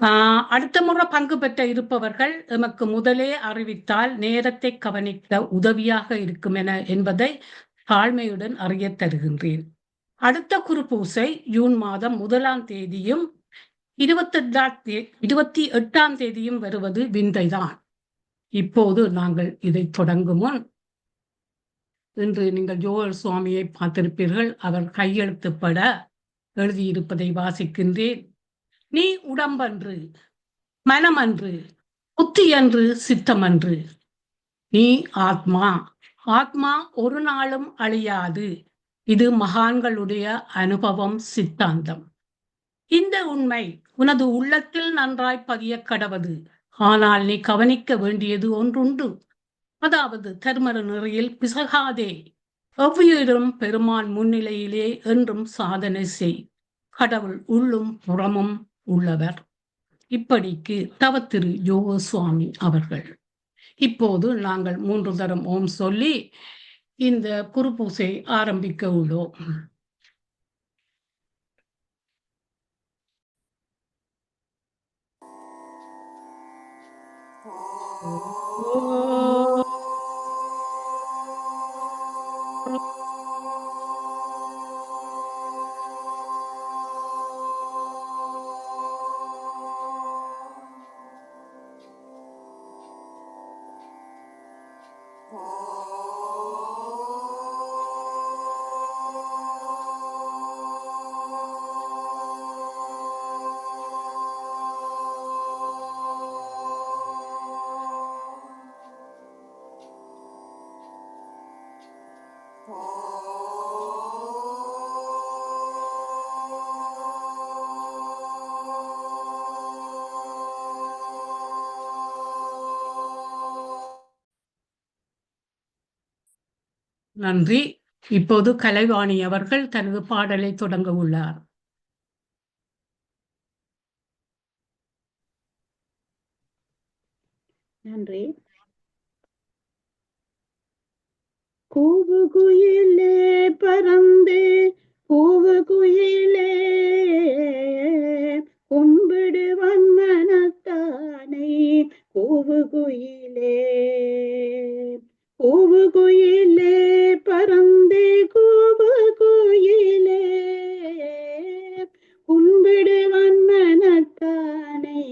அடுத்த முறை பங்கு பெற்ற இருப்பவர்கள் எமக்கு முதலே அறிவித்தால் நேரத்தை கவனிக்க உதவியாக இருக்கும் என்பதை தாழ்மையுடன் அறிய தருகின்றேன். அடுத்த குருபூசை ஜூன் மாதம் 1ஆம் தேதியும் 28ஆம் தேதியும் வருவது விந்தைதான். இப்போது நாங்கள் இதை தொடங்கும் முன் இன்று நீங்கள் ஜோயல் சுவாமியை பார்த்திருப்பீர்கள். அவர் கையெழுத்துப்பட எழுதியிருப்பதை வாசிக்கின்றேன். நீ உடம்பன்று, மனமன்று, புத்தியன்று, சித்தமன்று, நீ ஆத்மா. ஆத்மா ஒரு நாளும் அழியாது. இது மகான்களுடைய அனுபவம், சித்தாந்தம். இந்த உண்மை உனது உள்ளத்தில் நன்றாய் பதிய கடவது. ஆனால் நீ கவனிக்க வேண்டியது ஒன்றுண்டு. அதாவது தர்மர நெறியில் பிசகாதே. எவ்வுயிரும் பெருமான் முன்னிலையிலே என்றும் சாதனை செய். கடவுள் உள்ளும் புறமும் உள்ளவர். இப்படிக்கு தவத்திரு யோக சுவாமி அவர்கள். இப்போது நாங்கள் 3 தரம் ஓம் சொல்லி இந்த குருபூசை ஆரம்பிக்க உள்ளோம். நன்றி. இப்போது கலைவாணி அவர்கள் தனது பாடலை தொடங்க உள்ளார். நன்றி. கூவு குயிலே பறந்து கூவு குயிலே கும்பிடு வன்மனத்தானை கூவு குயிலே கூவு குயிலே பறந்து கூவு குயிலே கும்பிடு வன்மனத்தானை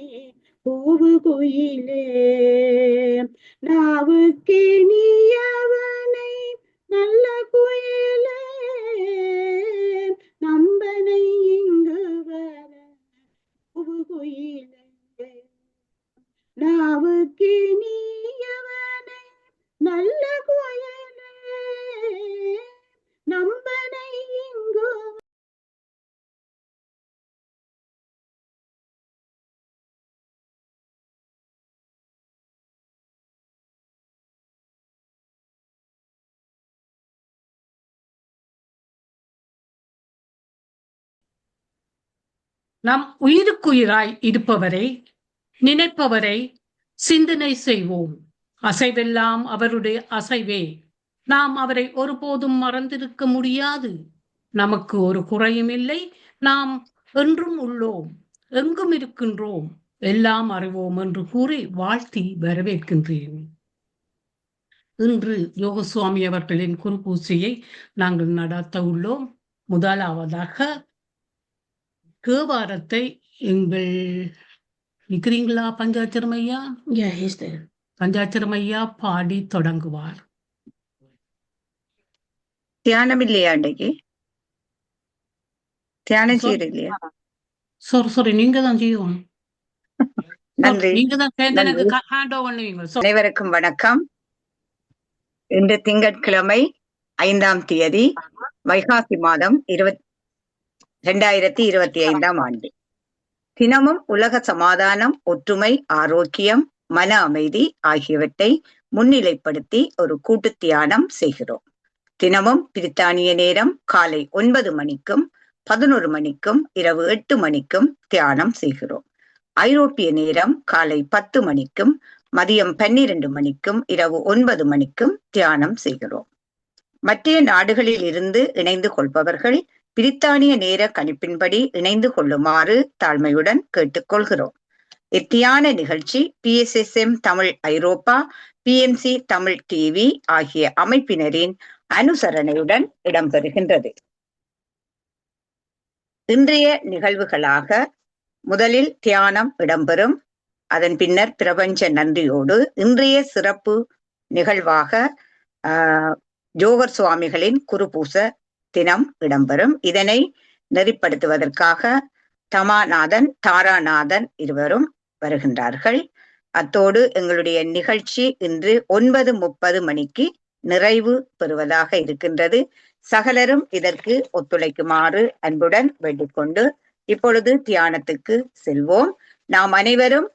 கூவு குயிலே நாவுக்கே நீயவனை நல்ல குயிலே நம்பனை இங்கு வர கூவு குயிலே நாவுக்கே நீயவனை நல்ல குயிலே நம்பனை இங்கு நம் உயிருக்குயிராய் இருப்பவரை, நினைப்பவரை சிந்தனை செய்வோம். அசைவெல்லாம் அவருடைய அசைவே. நாம் அவரை ஒருபோதும் மறந்திருக்க முடியாது. நமக்கு ஒரு குறையும் இல்லை. நாம் என்றும் உள்ளோம், எங்கும் இருக்கின்றோம், எல்லாம் அறிவோம் என்று கூறி வாழ்த்தி வரவேற்கின்றேன். இன்று யோகசுவாமி அவர்களின் குருபூசையை நாங்கள் நடத்த உள்ளோம். முதலாவதாக தேவாரத்தை எங்கள் நிற்கிறீங்களா பஞ்சாட்சரம் ஐயா? பஞ்சாட்சரம் ஐயா பாடி தொடங்குவார். தியானம் இல்லையா அன்றைக்கு? தியானம் செய்யறது இல்லையா? சாரி, நீங்க தான் செய்யணும். நீங்க தான் அனைவருக்கும் வணக்கம். இன்று திங்கட்கிழமை 5ஆம் தேதி வைகாசி மாதம் 2025ஆம் ஆண்டு. தினமும் உலக சமாதானம், ஒற்றுமை, ஆரோக்கியம், மன அமைதி ஆகியவற்றை முன்னிலைப்படுத்தி ஒரு கூட்டு தியானம் செய்கிறோம். தினமும் பிரித்தானிய நேரம் காலை 9 மணிக்கும் 11 மணிக்கும் இரவு 8 மணிக்கும் தியானம் செய்கிறோம். ஐரோப்பிய நேரம் காலை 10 மணிக்கும் மதியம் 12 மணிக்கும் இரவு 9 மணிக்கும் தியானம் செய்கிறோம். மற்ற நாடுகளில் இருந்து இணைந்து கொள்பவர்கள் பிரித்தானிய நேர கணிப்பின்படி இணைந்து கொள்ளுமாறு தாழ்மையுடன் கேட்டுக்கொள்கிறோம். இத்தியான நிகழ்ச்சி PSSM தமிழ் ஐரோப்பா, PMC தமிழ் டிவி ஆகிய அமைப்பினரின் அனுசரணையுடன் இடம்பெறுகின்றது. இன்றைய நிகழ்வுகளாக முதலில் தியானம் இடம்பெறும். அதன் பின்னர் பிரபஞ்ச நன்றியோடு இன்றைய சிறப்பு நிகழ்வாக ஜோகர் சுவாமிகளின் குருபூச தினம் இடம்பெறும். இதனை நெறிப்படுத்துவதற்காக தமாநாதன், தாராநாதன் இருவரும் வருகின்றார்கள். அத்தோடு எங்களுடைய நிகழ்ச்சி இன்று 9:30 மணிக்கு நிறைவு பெறுவதாக இருக்கின்றது. சகலரும் இதற்கு ஒத்துழைக்குமாறு அன்புடன் வேண்டிக்கொண்டு இப்பொழுது தியானத்துக்கு செல்வோம். நாம் அனைவரும்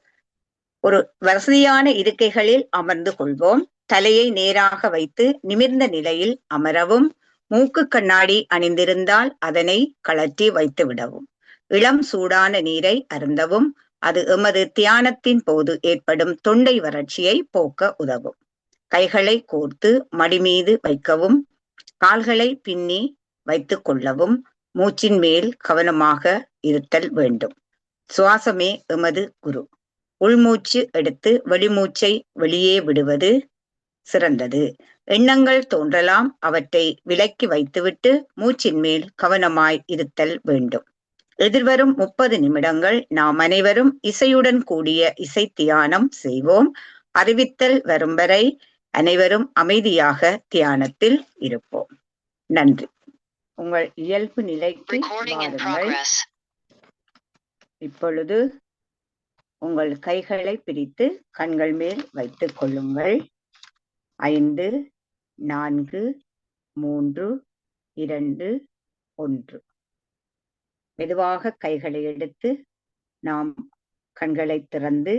ஒரு வசதியான இருக்கைகளில் அமர்ந்து கொள்வோம். தலையை நேராக வைத்து நிமிர்ந்த நிலையில் அமரவும். மூக்கு கண்ணாடி அணிந்திருந்தால் அதனை கழற்றி வைத்து விடவும். இளம் சூடான நீரை அருந்தவும். அது எமது தியானத்தின் போது ஏற்படும் தொண்டை வறட்சியை போக்க உதவும். கைகளை கோர்த்து மடி மீது வைக்கவும். கால்களை பின்னி வைத்துக் கொள்ளவும். மூச்சின் மேல் கவனமாக இருத்தல் வேண்டும். சுவாசமே எமது குரு. உள்மூச்சு எடுத்து வெளிமூச்சை வெளியே விடுவது சிறந்தது. எண்ணங்கள் தோன்றலாம், அவற்றை விலக்கி வைத்துவிட்டு மூச்சின் மேல் கவனமாய் இருத்தல் வேண்டும். எதிர்வரும் 30 நிமிடங்கள் நாம் அனைவரும் இசையுடன் கூடிய இசை தியானம் செய்வோம். அறிவித்தல் வரும் வரை அனைவரும் அமைதியாக தியானத்தில் இருப்போம். நன்றி. உங்கள் இயல்பு நிலைக்கு வாருங்கள். இப்பொழுது உங்கள் கைகளை பிரித்து கண்கள் மேல் வைத்துக் கொள்ளுங்கள். 5, 4, 3, 2, 1. மெதுவாக கைகளை எடுத்து நாம் கண்களை திறந்து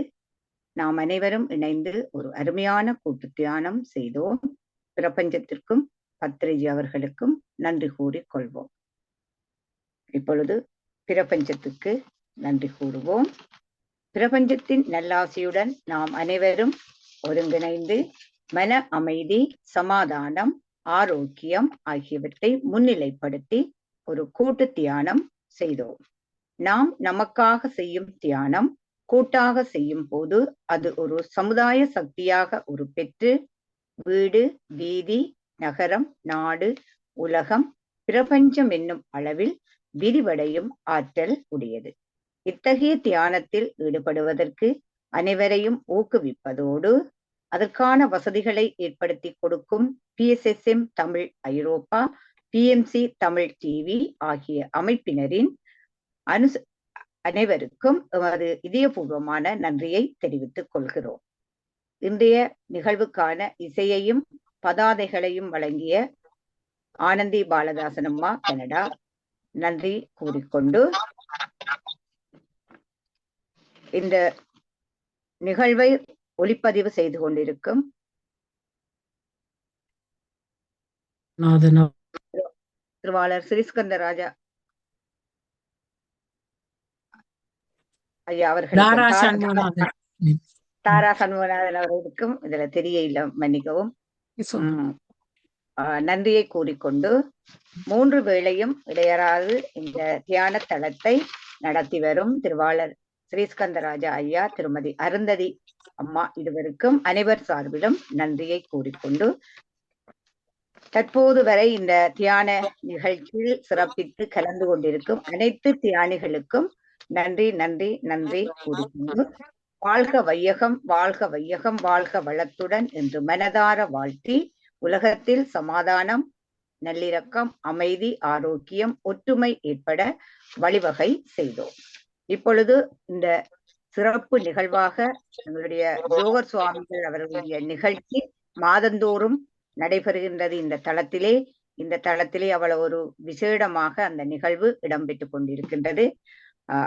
நாம் அனைவரும் இணைந்து ஒரு அருமையான கூட்டு தியானம் செய்தோம். பிரபஞ்சத்திற்கும் பத்ரிஜி அவர்களுக்கும் நன்றி கூறிக் கொள்வோம். இப்பொழுது பிரபஞ்சத்துக்கு நன்றி கூறுவோம். பிரபஞ்சத்தின் நல்லாசியுடன் நாம் அனைவரும் ஒருங்கிணைந்து மன அமைதி, சமாதானம், ஆரோக்கியம் ஆகியவற்றை முன்னிலைப்படுத்தி ஒரு கூட்டு தியானம் செய்தோம். நாம் நமக்காக செய்யும் தியானம் கூட்டாக செய்யும் போது அது ஒரு சமுதாய சக்தியாக உருப்பெற்று வீடு, வீதி, நகரம், நாடு, உலகம், பிரபஞ்சம் என்னும் அளவில் விரிவடையும் ஆற்றல் உடையது. இத்தகைய தியானத்தில் ஈடுபடுவதற்கு அனைவரையும் ஊக்குவிப்பதோடு அதற்கான வசதிகளை ஏற்படுத்தி கொடுக்கும் PSSM தமிழ் ஐரோப்பா, PMC தமிழ் டிவி ஆகிய அமைப்பினரின் அனைவருக்கும் எமது இதயபூர்வமான நன்றியை தெரிவித்துக் கொள்கிறோம். இன்றைய நிகழ்வுக்கான இசையையும் பதாதைகளையும் வழங்கிய ஆனந்தி பாலதாசன் அம்மா, கனடா, நன்றி கூறிக்கொண்டு இந்த நிகழ்வை ஒளிப்பதிவு செய்து கொண்டிருக்கும் திருவாளர் ஸ்ரீஸ்கந்தராஜா ஐயா அவர்களுக்கும் தாரா சண்முகநாதன் அவர்களுக்கும் இதுல தெரியல, மன்னிக்கவும், நன்றியை கூறிக்கொண்டு 3 வேளையும் இடையறாது இந்த தியான தளத்தை நடத்தி வரும் திருவாளர் ஸ்ரீஸ்கந்தராஜா ஐயா, திருமதி அருந்ததி அம்மா இருவருக்கும் அனைவர் சார்பிலும் நன்றியை கூறிக்கொண்டு தற்போது வரை இந்த தியான நிகழ்ச்சியில் சிறப்பித்து கலந்து கொண்டிருக்கும் அனைத்து தியானிகளுக்கும் நன்றி நன்றி நன்றி கூறிக்கொண்டு வாழ்க வையகம், வாழ்க வையகம், வாழ்க வளத்துடன் என்று மனதார வாழ்த்தி உலகத்தில் சமாதானம், நல்லிணக்கம், அமைதி, ஆரோக்கியம், ஒற்றுமை ஏற்பட வழிவகை செய்தோம். இப்பொழுது இந்த சிறப்பு நிகழ்வாக எங்களுடைய ஜோகர் சுவாமிகள் அவர்களுடைய நிகழ்ச்சி மாதந்தோறும் நடைபெறுகின்றது. இந்த தளத்திலே அவ்வளவு ஒரு விசேடமாக அந்த நிகழ்வு இடம்பெற்றுக் கொண்டிருக்கின்றது.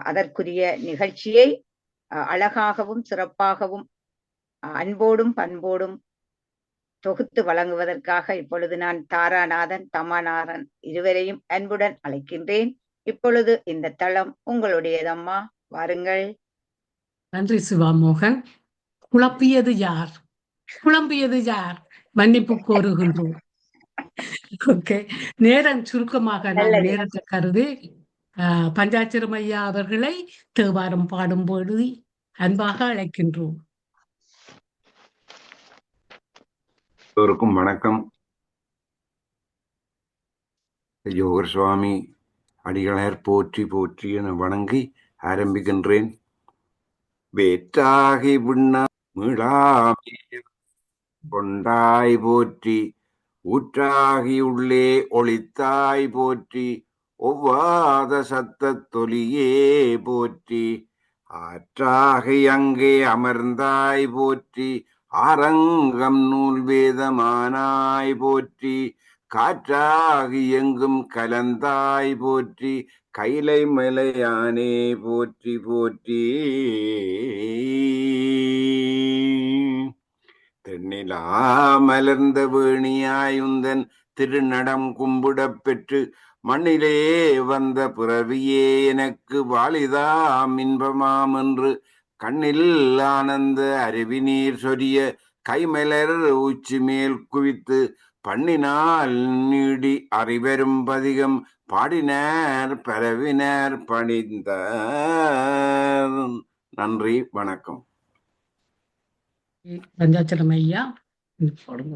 அதற்குரிய நிகழ்ச்சியை அழகாகவும் சிறப்பாகவும் அன்போடும் பண்போடும் தொகுத்து வழங்குவதற்காக இப்பொழுது நான் தாராநாதன், தமாநாதன் இருவரையும் அன்புடன் அழைக்கின்றேன். இப்பொழுது இந்த தளம் உங்களுடையதம்மா, வாருங்கள். நன்றி சிவாமோகன். குழப்பியது யார்? குழம்பியது யார்? மன்னிப்பு கோருகின்றோம். ஓகே, நேரம் சுருக்கமாக நேரத்தை கருதி பஞ்சாட்சரம் ஐயா அவர்களை தேவாரம் பாடும்போது அன்பாக அழைக்கின்றோம். எல்லோருக்கும் வணக்கம். யோகர் சுவாமி அடிகளார் போற்றி போற்றி என வணங்கி ஆரம்பிக்கின்றேன். வேற்றாகி விண்ணா மீளாமே கொண்டாய் போற்றி, ஊற்றாகி உள்ளே ஒளித்தாய் போற்றி, ஒவ்வாத சத்தத் தொலியே போற்றி, ஆற்றாகி அங்கே அமர்ந்தாய் போற்றி, ஆரங்கம் நூல் வேதமானாய் போற்றி, காற்றாகி எங்கும் கலந்தாய் போற்றி, கைலை மலையானே போற்றி போற்றி. தென்னிலா மலர்ந்த வேணியாயுந்தன் திருநடம் கும்பிடப் பெற்று, மண்ணிலே வந்த பிறவியே எனக்கு வாலிதாம் இன்பமாம் என்று, கண்ணில் ஆனந்த அருவி நீர் சொரிய கைமலர் உச்சி மேல் குவித்து, பண்ணினால் நீடி அறிவரும் பதிகம் பாடினார் பரவினார் பணிந்தார். நன்றி, வணக்கம். பஞ்சாச்சலம் ஐயா போடுங்க.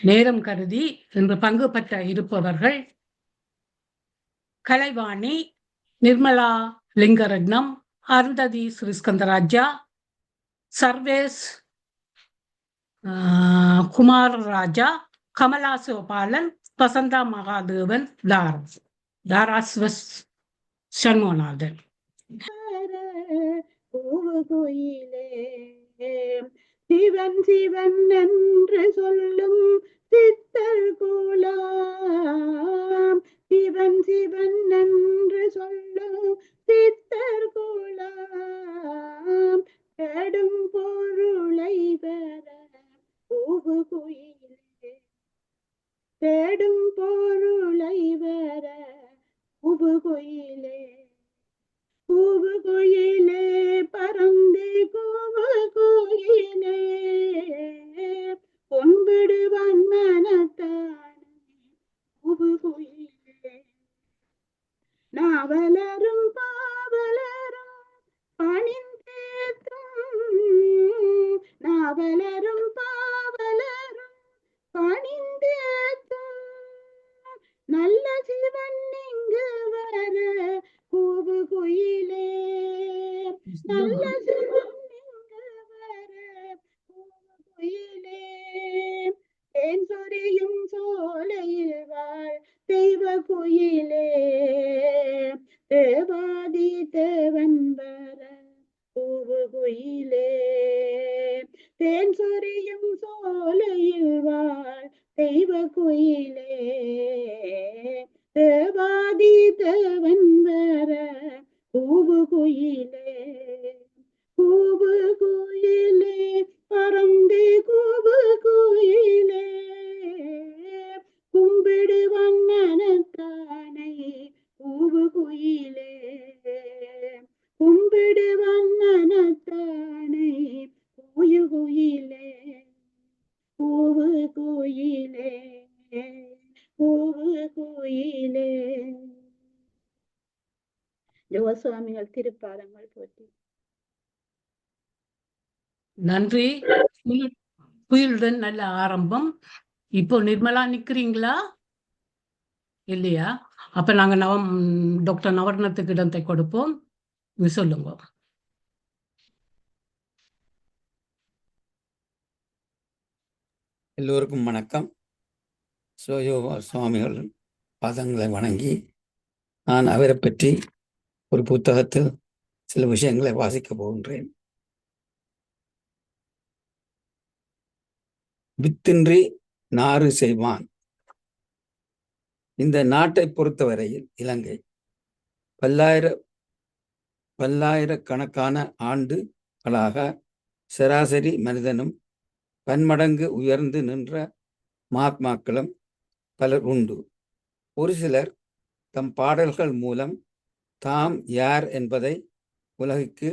நேரம் கருதி இன்று பங்கு பெற்ற இருப்பவர்கள் கலைவாணி, நிர்மலா லிங்கரட்னம், அருந்ததி ஸ்ரீஸ்கந்தராஜா, சர்வேஸ் குமாரராஜா, கமலா சிவபாலன், வசந்தா மகாதேவன், தாராஸ்வஸ் சண்முகநாதன். பூவுகுயிலே சிவன் சிவன் என்று சொல்லும் சித்தர் குலாம், சிவன் சிவன் என்று சொல்லும் சித்தர் குலாம், தேடும் பொருளை பெற பூவுகுயிலே, தேடும் பொருளை பெற பூவுகுயிலே, பூவுகுயிலே பறந்து கூவுகுயிலே, பொன்விடுவான் மனத்தானே பூவுகுயிலே, நாவலரும் பாவலரும் பணிந்தேத்தும், நாவலரும் பாவலரும் பணிந்தேத்தும், நல்ல சிவன் இங்கு வர பூவுகுயிலே, நல்ல சிவன் இங்கு வர பூவுகுயிலே, தேன் சொரியும் சோலையில் வாழ் தெய்வ குயிலே, தேவாதி தேவன் வர பூவுகுயிலே, தேன் சொரியும் சோலையில் வாழ் தெய்வ குயிலே, தேவாதி தேவன் வர பூவுகுயிலே, பூவுகுயிலே பறந்து கூவுகுயிலே, கும்பிடுவான் மனத்தானை பூவுகுயிலே, கும்பிடுவான் மனத்தானை பூவுகுயிலே, பூவுகுயிலே, பூவுகுயிலே. யோகசுவாமிகள் திருப்பாதங்கள் போற்றி. நன்றி. குயிலுடன் நல்ல ஆரம்பம். இப்போ நிர்மலா நிக்கிறீங்களா இல்லையா? அப்ப நாங்க டாக்டர் நவர்ணத்துக்கு இடத்தை கொடுப்போம். சொல்லுங்க. எல்லோருக்கும் வணக்கம். சிவயோக சுவாமிகள் பாதங்களை வணங்கி நான் அவரை பற்றி ஒரு புத்தகத்தில் சில விஷயங்களை வாசிக்கப் போகின்றேன். வித்தின்றி நாறு செய்வான். இந்த நாட்டை பொறுத்தவரையில் இலங்கை பல்லாயிரக்கணக்கான ஆண்டுகளாக சராசரி மனிதனும் பன்மடங்கு உயர்ந்து நின்ற மகாத்மாக்களும் பலர் உண்டு. ஒரு சிலர் தம் பாடல்கள் மூலம் தாம் யார் என்பதை உலகுக்கு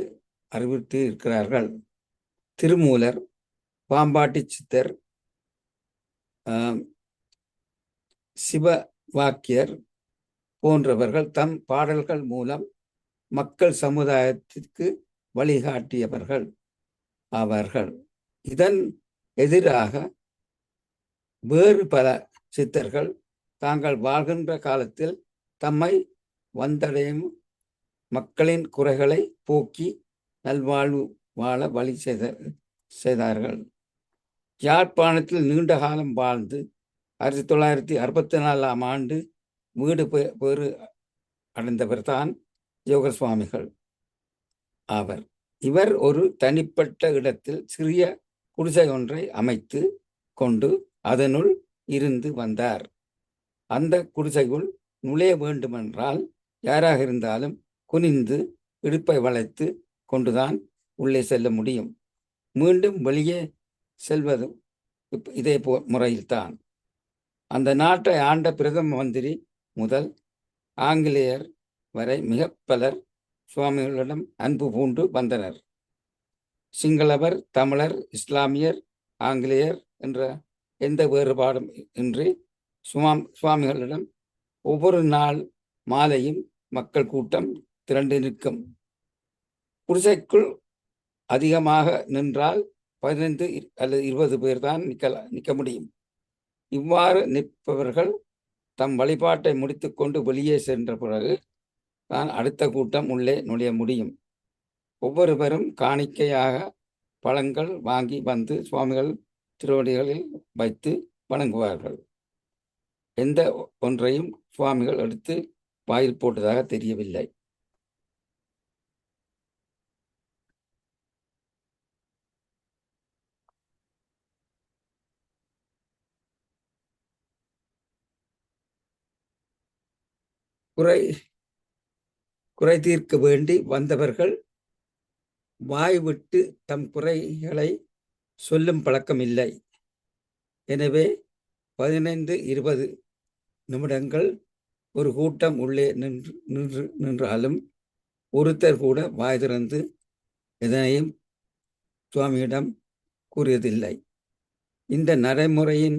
அறிவித்து இருக்கிறார்கள். திருமூலர், பாம்பாட்டி சித்தர், சிவவாக்கியர் போன்றவர்கள் தம் பாடல்கள் மூலம் மக்கள் சமுதாயத்திற்கு வழிகாட்டியவர்கள் அவர்கள். இதன் எதிராக வேறு பல சித்தர்கள் தாங்கள் வாழ்கின்ற காலத்தில் தம்மை வந்தடையும் மக்களின் குறைகளை போக்கி நல்வாழ்வு வாழ வழி செய்தார்கள். யாழ்ப்பாணத்தில் நீண்ட காலம் வாழ்ந்து 1964ஆம் ஆண்டு வீடு பேறு அடைந்தவர் தான் யோக சுவாமிகள் ஆவர். இவர் ஒரு தனிப்பட்ட இடத்தில் சிறிய குடிசை ஒன்றை அமைத்து கொண்டு அதனுள் இருந்து வந்தார். அந்த குடிசைக்குள் நுழைய வேண்டுமென்றால் யாராக இருந்தாலும் குனிந்து இடுப்பை வளைத்து கொண்டுதான் உள்ளே செல்ல முடியும். மீண்டும் வெளியே செல்வதும் இதே முறையில்தான். அந்த நாட்டை ஆண்ட பிரதம மந்திரி முதல் ஆங்கிலேயர் வரை மிக பலர் சுவாமிகளிடம் அன்பு பூண்டு வந்தனர். சிங்களவர், தமிழர், இஸ்லாமியர், ஆங்கிலேயர் என்ற எந்த வேறுபாடும் இன்றி சுவாமிகளிடம் ஒவ்வொரு நாள் மாலையும் மக்கள் கூட்டம் திரண்டு நிற்கும். குடிசைக்குள் அதிகமாக நின்றால் 15 அல்லது 20 பேர் தான் நிற்க முடியும். இவ்வாறு நிற்பவர்கள் தம் வழிபாட்டை முடித்துக்கொண்டு வெளியே சென்ற பிறகு தான் அடுத்த கூட்டம் உள்ளே நுழைய முடியும். ஒவ்வொருவரும் காணிக்கையாக பழங்கள் வாங்கி வந்து சுவாமிகள் திருவடிகளில் வைத்து வணங்குவார்கள். எந்த ஒன்றையும் சுவாமிகள் எடுத்து வாயில் போட்டதாக தெரியவில்லை. குறை தீர்க்க வேண்டி வந்தவர்கள் வாய் விட்டு தம் குறைகளை சொல்லும் பழக்கம் இல்லை. எனவே 15-20 நிமிடங்கள் ஒரு கூட்டம் உள்ளே நின்றாலும் ஒருத்தர் கூட வாய் திறந்து எதனையும் சுவாமியிடம் கூறியதில்லை. இந்த நடைமுறையின்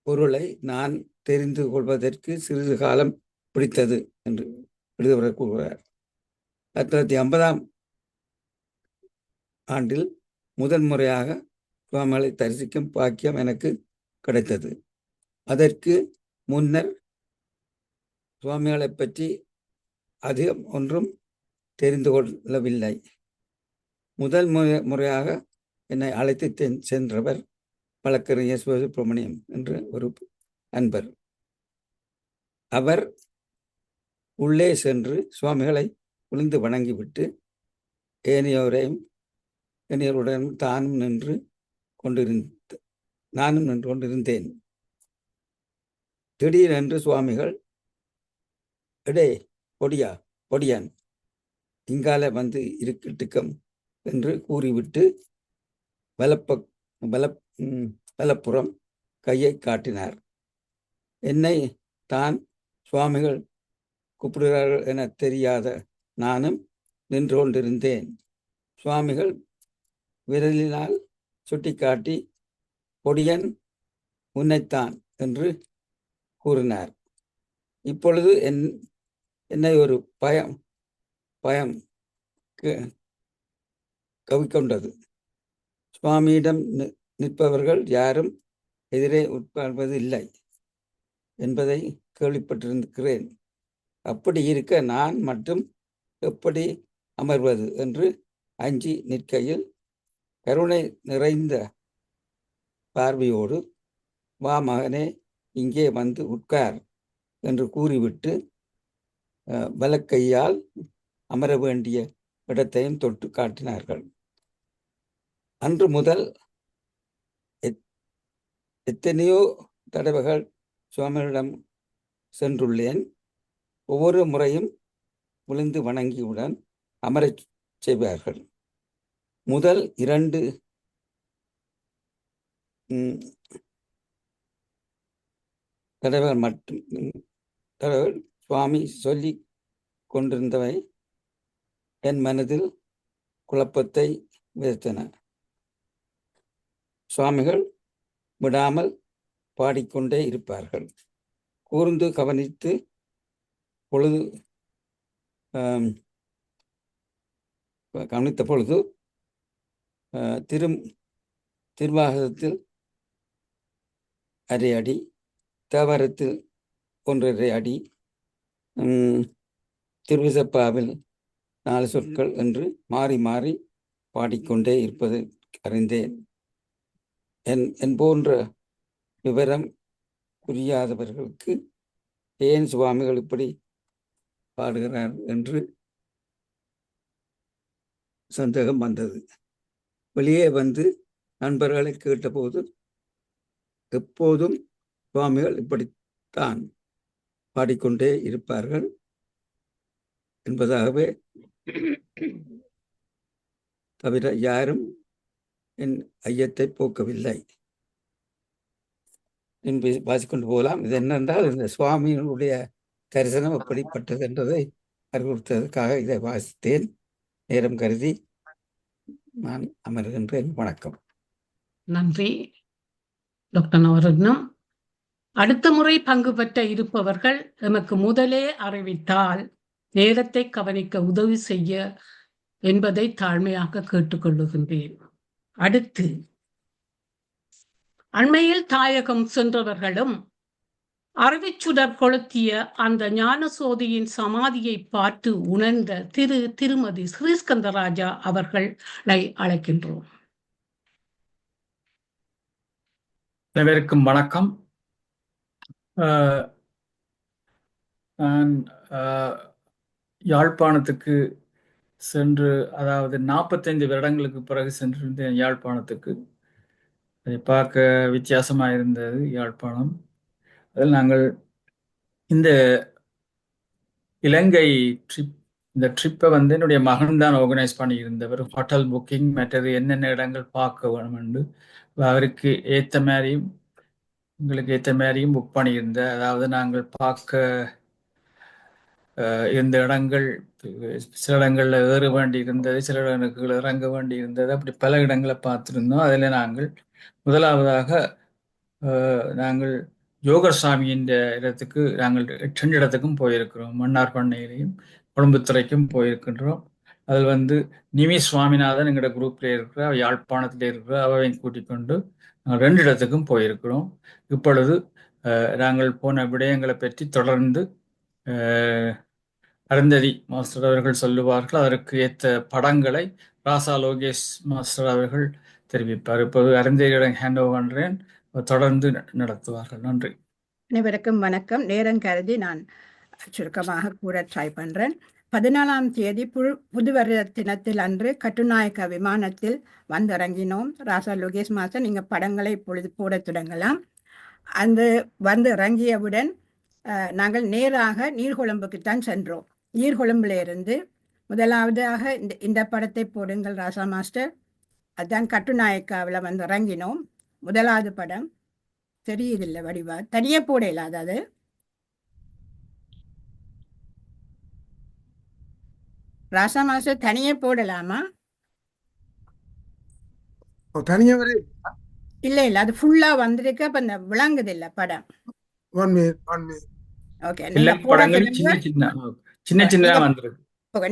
பொருளை நான் தெரிந்து கொள்வதற்கு சிறிது காலம் பிடித்தது என்று எழுதுவர் கூறுகிறார். 1950ஆம் ஆண்டில் முதல் முறையாக சுவாமிகளை தரிசிக்கும் பாக்கியம் எனக்கு கிடைத்தது. அதற்கு முன்னர் சுவாமிகளை பற்றி அதிகம் ஒன்றும் தெரிந்து கொள்ளவில்லை. முதல் முறையாக என்னை அழைத்து சென்றவர் வழக்கறிஞர் சுப்பிரமணியம் என்று ஒரு அன்பர். அவர் உள்ளே சென்று சுவாமிகளை விழுந்து வணங்கிவிட்டு ஏனையோருடன் நானும் நின்று கொண்டிருந்தேன். திடீரென்று சுவாமிகள், எடே பொடியான் இங்கால வந்து இருக்கட்டும் என்று கூறிவிட்டு வலப்புறம் கையை காட்டினார். என்னை தான் சுவாமிகள் கூப்பிடுகிறார்கள் என தெரியாத நானும் நின்று கொண்டிருந்தேன். சுவாமிகள் விரலினால் சுட்டிக்காட்டி, பொடியன் உன்னைத்தான் என்று கூறினார். இப்பொழுது என்னை ஒரு பயம் கவிக்கொண்டது. சுவாமியிடம் நிற்பவர்கள் யாரும் எதிரே உட்கார்வது இல்லை என்பதை கேள்விப்பட்டிருக்கிறேன். அப்படி இருக்க நான் மட்டும் எப்படி அமர்வது என்று அஞ்சி நிற்கையில் கருணை நிறைந்த பார்வையோடு, வா மகனே, இங்கே வந்து உட்கார் என்று கூறிவிட்டு வலக்கையால் அமர வேண்டிய இடத்தையும் தொட்டு காட்டினார்கள். அன்று முதல் எத்தனையோ தடவைகள் சுவாமிகளிடம் சென்றுள்ளேன். ஒவ்வொரு முறையும் விழுந்து வணங்கியுடன் அமரச் செய்வார்கள். முதல் 2 தடவைகள் சுவாமி சொல்லி கொண்டிருந்தவை என் மனதில் குழப்பத்தை விதைத்தன. சுவாமிகள் விடாமல் பாடிக்கொண்டே இருப்பார்கள். கூர்ந்து கவனித்து பொழுது கவனித்த பொழுது திருவாகத்தில் அரை அடி, தேவாரத்தில் 1.5 அடி, திருவிசப்பாவில் 4 சொற்கள் என்று மாறி மாறி பாடிக்கொண்டே இருப்பது அறிந்தேன். என் போன்ற விவரம் புரியாதவர்களுக்கு ஏன் சுவாமிகள் இப்படி பாடுகிறார் என்று சந்தேகம் வந்தது. வெளியே வந்து நண்பர்களை கேட்டபோது எப்போதும் சுவாமிகள் இப்படித்தான் பாடிக்கொண்டே இருப்பார்கள் என்பதாகவே, தவிர யாரும் என் ஐயத்தை போக்கவில்லை என்று வாசிக்கொண்டு போகலாம். இது என்னென்றால், இந்த சுவாமியினுடைய தரிசனம் எப்படிப்பட்டது என்பதை அறிவுறுத்ததற்காக இதை வாசித்தேன். நேரம் கருதி நான் அமர்கின்றேன். வணக்கம். நன்றி டாக்டர் நவரத்னம். அடுத்த முறை பங்கு பெற்ற இருப்பவர்கள் எமக்கு முதலே அறிவித்தால் நேரத்தை கவனிக்க உதவி செய்ய என்பதை தாழ்மையாக கேட்டுக்கொள்ளுகின்றேன். அடுத்து, அண்மையில் தாயகம் சென்றவர்களும் அறிவிச்சுடர் கொளுத்திய அந்த ஞானசோதியின் சமாதியை பார்த்து உணர்ந்த திருமதி ஸ்ரீஸ்கந்தராஜா அவர்களை அழைக்கின்றோம். அனைவருக்கும் வணக்கம். நான் யாழ்ப்பாணத்துக்கு சென்று, அதாவது 45 வருடங்களுக்கு பிறகு சென்றிருந்தேன் யாழ்ப்பாணத்துக்கு. அதை பார்க்க வித்தியாசமாக இருந்தது யாழ்ப்பாணம். அதில் நாங்கள் இந்த இலங்கை இந்த ட்ரிப்பை வந்து என்னுடைய மகன் தான் ஆர்கனைஸ் பண்ணியிருந்தவர். ஹோட்டல் புக்கிங், மற்றது என்னென்ன இடங்கள் பார்க்க வேணும் என்று அவருக்கு ஏற்ற மாதிரியும் எங்களுக்கு ஏற்ற மாதிரியும் புக் பண்ணியிருந்தேன். அதாவது நாங்கள் பார்க்க இருந்த இடங்கள், சில இடங்களில் ஏற வேண்டி இருந்தது, சில இடங்களுக்கு இறங்க வேண்டி இருந்தது, அப்படி பல இடங்களை பார்த்துருந்தோம். அதில் நாங்கள் முதலாவதாக நாங்கள் யோகர் சாமியின் இடத்துக்கு நாங்கள் 2 இடத்துக்கும் போயிருக்கிறோம். மன்னார் பண்ணையிலையும் கொழும்புத்துறைக்கும் போயிருக்கின்றோம். அதில் வந்து நிமி சுவாமிநாதன் எங்களோட குரூப்ல இருக்கிற, யாழ்ப்பாணத்தில் இருக்கிற, அவை கூட்டிக் கொண்டு நாங்கள் 2 இடத்துக்கும் போயிருக்கிறோம். இப்பொழுது நாங்கள் போன விடயங்களை பற்றி தொடர்ந்து அருந்ததி மாஸ்டர் அவர்கள் சொல்லுவார்கள். அதற்கு ஏற்ற படங்களை ராசா லோகேஷ் மாஸ்டர் அவர்கள் தெரிவிப்பார். இப்போது அருந்ததியிடம் ஹேண்ட் ஓவர் பண்றேன். தொடர்ந்து நடத்துவார்கள். நன்றி. அனைவருக்கும் வணக்கம். நேரம் கருதி நான் சுருக்கமாக கூற ட்ரை பண்றேன். 14ஆம் தேதி புது வருட தினத்தில் அன்று கட்டுநாயக்க விமானத்தில் வந்திறங்கினோம். ராசா லோகேஷ் மாஸ்டர், நீங்க படங்களை இப்பொழுது போட தொடங்கலாம். அந்த வந்து இறங்கியவுடன் நாங்கள் நேராக நீர்கொழும்புக்குத்தான் சென்றோம். நீர்கொழும்புல இருந்து முதலாவதாக இந்த படத்தை போடுங்கள் ராசா மாஸ்டர். அதுதான் கட்டுநாயக்காவில் வந்து இறங்கினோம். முதலாவது படம் தெரியுதில்லை வடிவா, தனியே போடல. அதாவது ராசா மாஸ்டர் தனியே போடலாமா? தனியா இல்ல இல்ல, அது ஃபுல்லா வந்திருக்கு. அப்ப இந்த விளங்குது இல்ல படம். ஓகே, நீங்க போட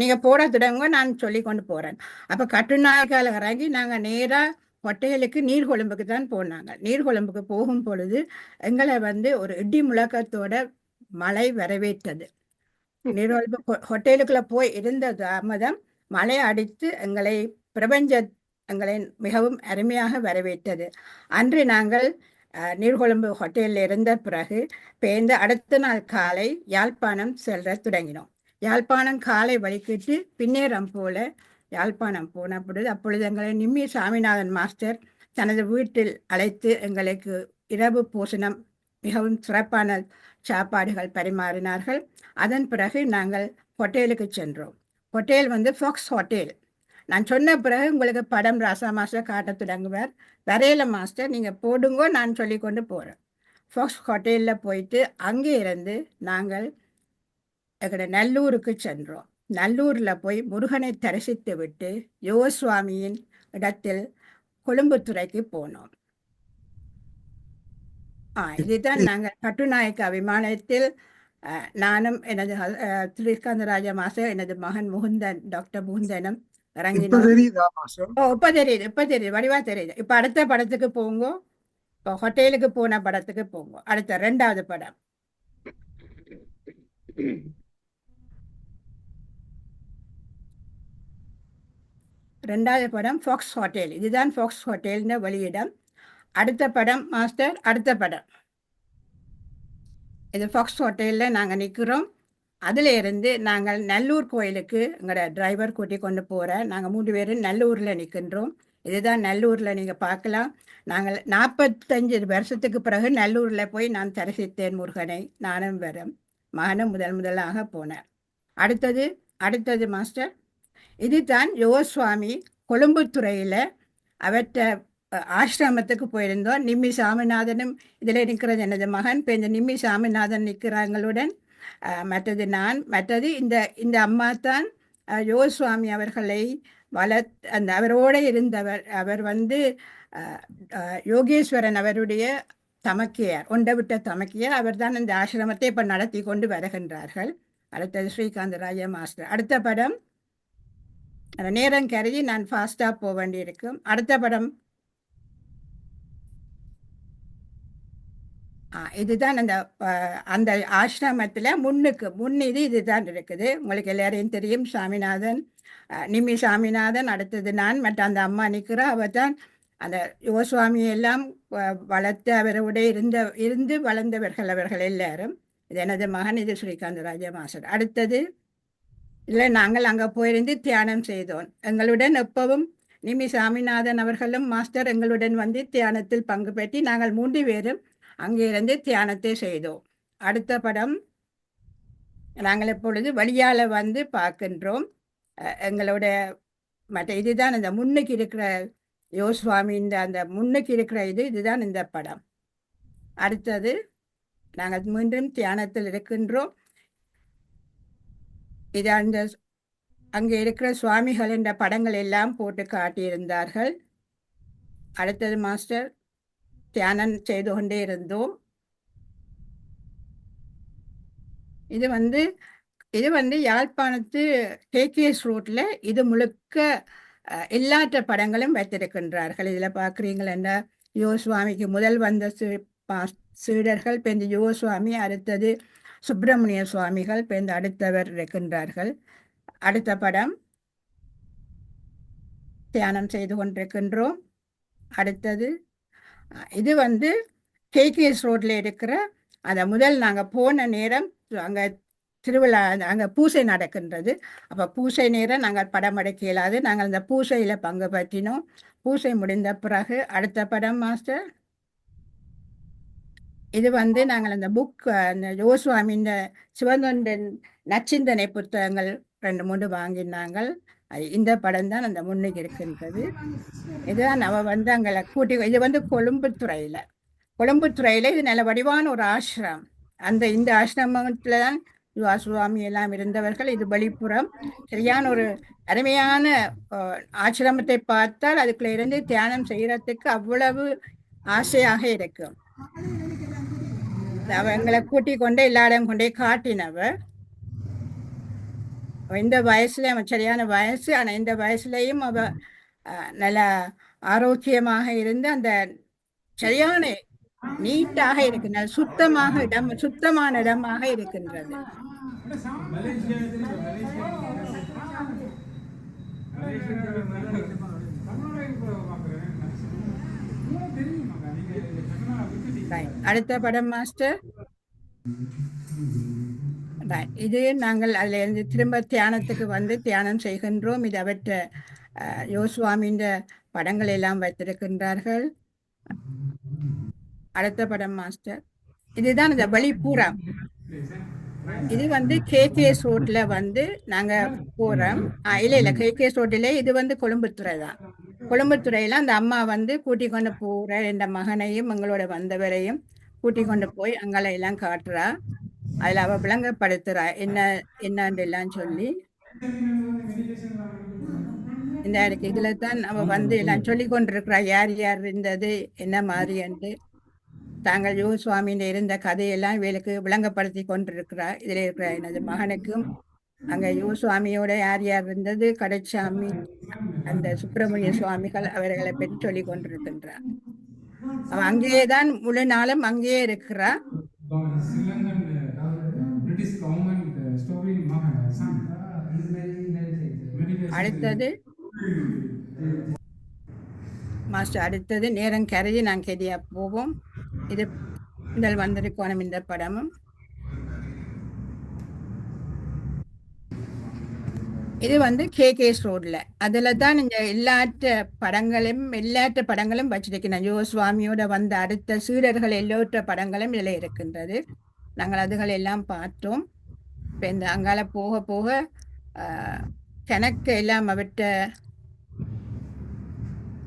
நீங்க போட தொடங்க, நான் சொல்லி கொண்டு போறேன். அப்ப கட்டுநாயக்கால இறங்கி நாங்க நேரா ஹோட்டலுக்கு நீர்கொழும்புக்கு தான் போனாங்க. நீர்கொழும்புக்கு போகும் பொழுது எங்களை வந்து ஒரு இடி முழக்கத்தோட மழை வரவேற்றது. நீர்கொழும்பு ஹோட்டலுக்குள்ள போய் இருந்த தாமதம் மழை அடித்து எங்களை மிகவும் அருமையாக வரவேற்றது. அன்று நாங்கள் நீர்கொழும்பு ஹோட்டலில் இருந்த பிறகு பேர்ந்து அடுத்த நாள் காலை யாழ்ப்பாணம் செல்ல தொடங்கினோம். யாழ்ப்பாணம் காலை வலிக்கிட்டு பின்னேரம் போல யாழ்ப்பாணம் போன பொழுது அப்பொழுது எங்களை நிம்மி சாமிநாதன் மாஸ்டர் தனது வீட்டில் அழைத்து எங்களுக்கு இரவு போஷணம் மிகவும் சிறப்பான சாப்பாடுகள் பரிமாறினார்கள். அதன் பிறகு நாங்கள் ஹோட்டலுக்கு சென்றோம். ஹோட்டல் வந்து ஃபாக்ஸ் ஹோட்டல். நான் சொன்ன பிறகு உங்களுக்கு படம் ராசா மாஸ்டர் காட்ட தொடங்குவார். வரையில மாஸ்டர் நீங்கள் போடுங்கோ, நான் சொல்லி கொண்டு போகிறேன். ஃபாக்ஸ் ஹோட்டலில் போயிட்டு அங்கே இருந்து நாங்கள் எங்களோட நல்லூருக்கு சென்றோம். நல்லூரில் போய் முருகனை தரிசித்து விட்டு யோகசுவாமியின் இடத்தில் கொழும்புத்துறைக்கு போனோம். இதுதான் நாங்கள் கட்டுநாயக்கா விமானத்தில் நானும் எனது ஸ்ரீஸ்கந்தராஜா மாஸ்டர், எனது மகன் முகுந்தன், டாக்டர் முகுந்தனும் இப்ப இறங்கினோம். தெரியுதா மாஸ்டர்? இப்ப தெரியுது வடிவா தெரியுது. இப்ப அடுத்த படத்துக்கு போங்க. இப்போ ஹோட்டலுக்கு போன படத்துக்கு போங்க. அடுத்த 2வது படம். ரெண்டாவது படம் ஃபாக்ஸ் ஹோட்டல். இதுதான் ஃபாக்ஸ் ஹோட்டல்னு வெளியிடம். அடுத்த படம் மாஸ்டர், அடுத்த படம் இது ஃபாக்ஸ் ஹோட்டலில் நாங்கள் நிற்கிறோம். அதில் இருந்து நாங்கள் நல்லூர் கோயிலுக்கு எங்களோட டிரைவர் கூட்டி கொண்டு போகிறேன். நாங்கள் 3 பேரும் நல்லூரில் நிற்கின்றோம். இதுதான் நல்லூரில் நீங்கள் பார்க்கலாம். நாங்கள் 45 வருஷத்துக்கு பிறகு நல்லூரில் போய் நான் தரிசித்தேன் முருகனை. நானும் வரும் மகனும் முதலாக போனேன். அடுத்தது மாஸ்டர், இதுதான் யோகசுவாமி கொழும்புத்துறையில் அவற்றை ஆசிரமத்துக்கு போயிருந்தோம். நிம்மி சாமிநாதனும் இதில் நிற்கிறது எனது மகன். இப்போ இந்த நிம்மி சாமிநாதன் நிற்கிறாங்களுடன் மற்றது இந்த அம்மா தான் யோகசுவாமி அவர்களை அவரோடு இருந்தவர். அவர் யோகேஸ்வரன் அவருடைய தமக்கையார், ஒண்டவிட்ட தமக்கையார். அவர் தான் இந்த ஆசிரமத்தை இப்போ நடத்தி கொண்டு வருகின்றார்கள். அடுத்தது ஸ்ரீகாந்த் ராஜா மாஸ்டர். அடுத்த படம் நேரம் கருதி நான் ஃபாஸ்டாக போக வேண்டியிருக்கும். அடுத்த படம் இதுதான் அந்த ஆசிரமத்தில் முன் இதுதான் இருக்குது. உங்களுக்கு எல்லாரையும் தெரியும். சாமிநாதன், நிம்மி சாமிநாதன், அடுத்தது நான், மற்ற அந்த அம்மா நிற்கிறா. அவர் தான் அந்த யோகசுவாமி எல்லாம் வளர்த்து அவரோட இருந்து வளர்ந்தவர்கள் அவர்கள் எல்லாரும். இது எனது மகன். இது ஸ்ரீகாந்த் ராஜா மாஸ்டர். அடுத்தது இதில் நாங்கள் அங்கே போயிருந்து தியானம் செய்தோம். எங்களுடன் எப்பவும் நிம்மி சாமிநாதன் அவர்களும் மாஸ்டர் எங்களுடன் தியானத்தில் பங்கு பெற்றி நாங்கள் 3 பேரும் அங்கே இருந்து தியானத்தை செய்தோம். அடுத்த படம் நாங்கள் இப்பொழுது வழியால் பார்க்கின்றோம். எங்களோட இதுதான் அந்த முன்னுக்கு இருக்கிற யோகசுவாமியின் அந்த முன்னுக்கு இருக்கிற இதுதான் இந்த படம். அடுத்தது நாங்கள் மீண்டும் தியானத்தில் இருக்கின்றோம். இது அங்கே இருக்கிற சுவாமிகள் என்ற படங்கள் எல்லாம் போட்டு காட்டியிருந்தார்கள். அடுத்தது மாஸ்டர் தியானம் செய்து கொண்டே இருந்தோம். இது யாழ்ப்பாணத்து கேகேஎஸ் ரோட்ல இது முழுக்க எல்லாற்ற படங்களும் வைத்திருக்கின்றார்கள். இதில் பார்க்குறீங்களா, யோகசுவாமிக்கு முதல் வந்த சீடர்கள், இப்போ இந்த யோகசுவாமி, அடுத்தது சுப்பிரமணிய சுவாமிகள், இப்போ இந்த அடுத்தவர் இருக்கின்றார்கள். அடுத்த படம் தியானம் செய்து கொண்டிருக்கின்றோம். அடுத்தது இது கேகேஎஸ் ரோட்ல இருக்கிற அந்த முதல் நாங்கள் போன நேரம் அங்கே திருவிழா, அங்கே பூசை நடக்கின்றது. அப்போ பூசை நேரம் நாங்கள் படம் எடுக்க இயலாது. நாங்கள் அந்த பூசையில் பங்கு பற்றினோம். பூசை முடிந்த பிறகு அடுத்த படம் மாஸ்டர், இது நாங்கள் அந்த புக், அந்த யோகசுவாமி இந்த சிவந்தொண்டன் நச்சிந்தனை புத்தகங்கள் 2-3 வாங்கினாங்கள். இந்த படம் தான் அந்த முன்னுக்கு இருக்கின்றது. இதுதான் அவ அங்கே கூட்டி, இது கொழும்புத்துறையில் இது நல்ல வடிவான ஒரு ஆசிரமம். இந்த ஆசிரமத்தில் தான் யோகசுவாமி எல்லாம் இருந்தவர்கள். இது வெளிப்புறம் சரியான ஒரு அருமையான ஆசிரமத்தை பார்த்தால் அதுக்குள்ள இருந்து தியானம் செய்யறதுக்கு அவ்வளவு ஆசையாக இருக்கும். அவங்களை கூட்டி கொண்டே எல்லா இடம் கொண்டே காட்டினவர். இந்த வயசுல அவன் சரியான வயசு, ஆனால் இந்த வயசுலையும் அவ நல்ல ஆரோக்கியமாக இருந்து அந்த சரியான நீட்டாக இருக்கு, சுத்தமான இடமாக இருக்கின்றது. அடுத்த படம் மாஸ்டர், இது நாங்கள் அதுல இருந்து திரும்ப தியானத்துக்கு தியானம் செய்கின்றோம். இது அவற்றை யோகசுவாமியின் படங்கள் எல்லாம் வைத்திருக்கின்றார்கள். அடுத்த படம் மாஸ்டர், இதுதான் இந்த வெளிப்புறம். இது கேகேஎஸ் ரோட்ல நாங்க போறோம். இல்ல கேகேஎஸ் ரோட்ல இது கொழும்புத்துறை தான். கொழும்புத்துறையில அந்த அம்மா கூட்டி கொண்டு போற என்ற மகனையும் எங்களோட வந்தவரையும் கூட்டி கொண்டு போய் அங்கெல்லாம் எல்லாம் காட்டுறா. அதுல அவ விளங்கப்படுத்துறா என்னன்னு எல்லாம் சொல்லி. இந்த இதுல தான் அவ எல்லாம் சொல்லி கொண்டிருக்கிறா, யார் யார் இருந்தது என்ன மாதிரி என்று தாங்கள் யோகசுவாமியில இருந்த கதையெல்லாம் இவளுக்கு விளங்கப்படுத்தி கொண்டிருக்கிறார். இதில் இருக்கிற எனது மகனுக்கும் அங்க யுவசுவாமியோட யார் யார் இருந்தது, கடைச்சாமி, அந்த சுப்பிரமணிய சுவாமிகள் அவர்களை பற்றி சொல்லிக் கொண்டிருக்கின்றார். அவ அங்கேயேதான் முழு நாளும் அங்கேயே இருக்கிறா. அடுத்தது மாஸ்டர், அடுத்தது நேரம் கருதி நான் கெதியா போவோம். இது முதல் வந்திருக்கணும் இந்த படமும். இது வந்து கேகேஎஸ் ரோட்ல, அதுல தான் இந்த எல்லாற்ற படங்களும் வச்சிருக்கேன். யுவசுவாமியோட வந்த அடுத்த சீடர்கள் எல்லோற்ற படங்களும் இதுல இருக்கின்றது. நாங்கள் அதுகள் எல்லாம் பார்த்தோம். இப்போ இந்த அங்கால போக போக கணக்கு எல்லாம் அவற்ற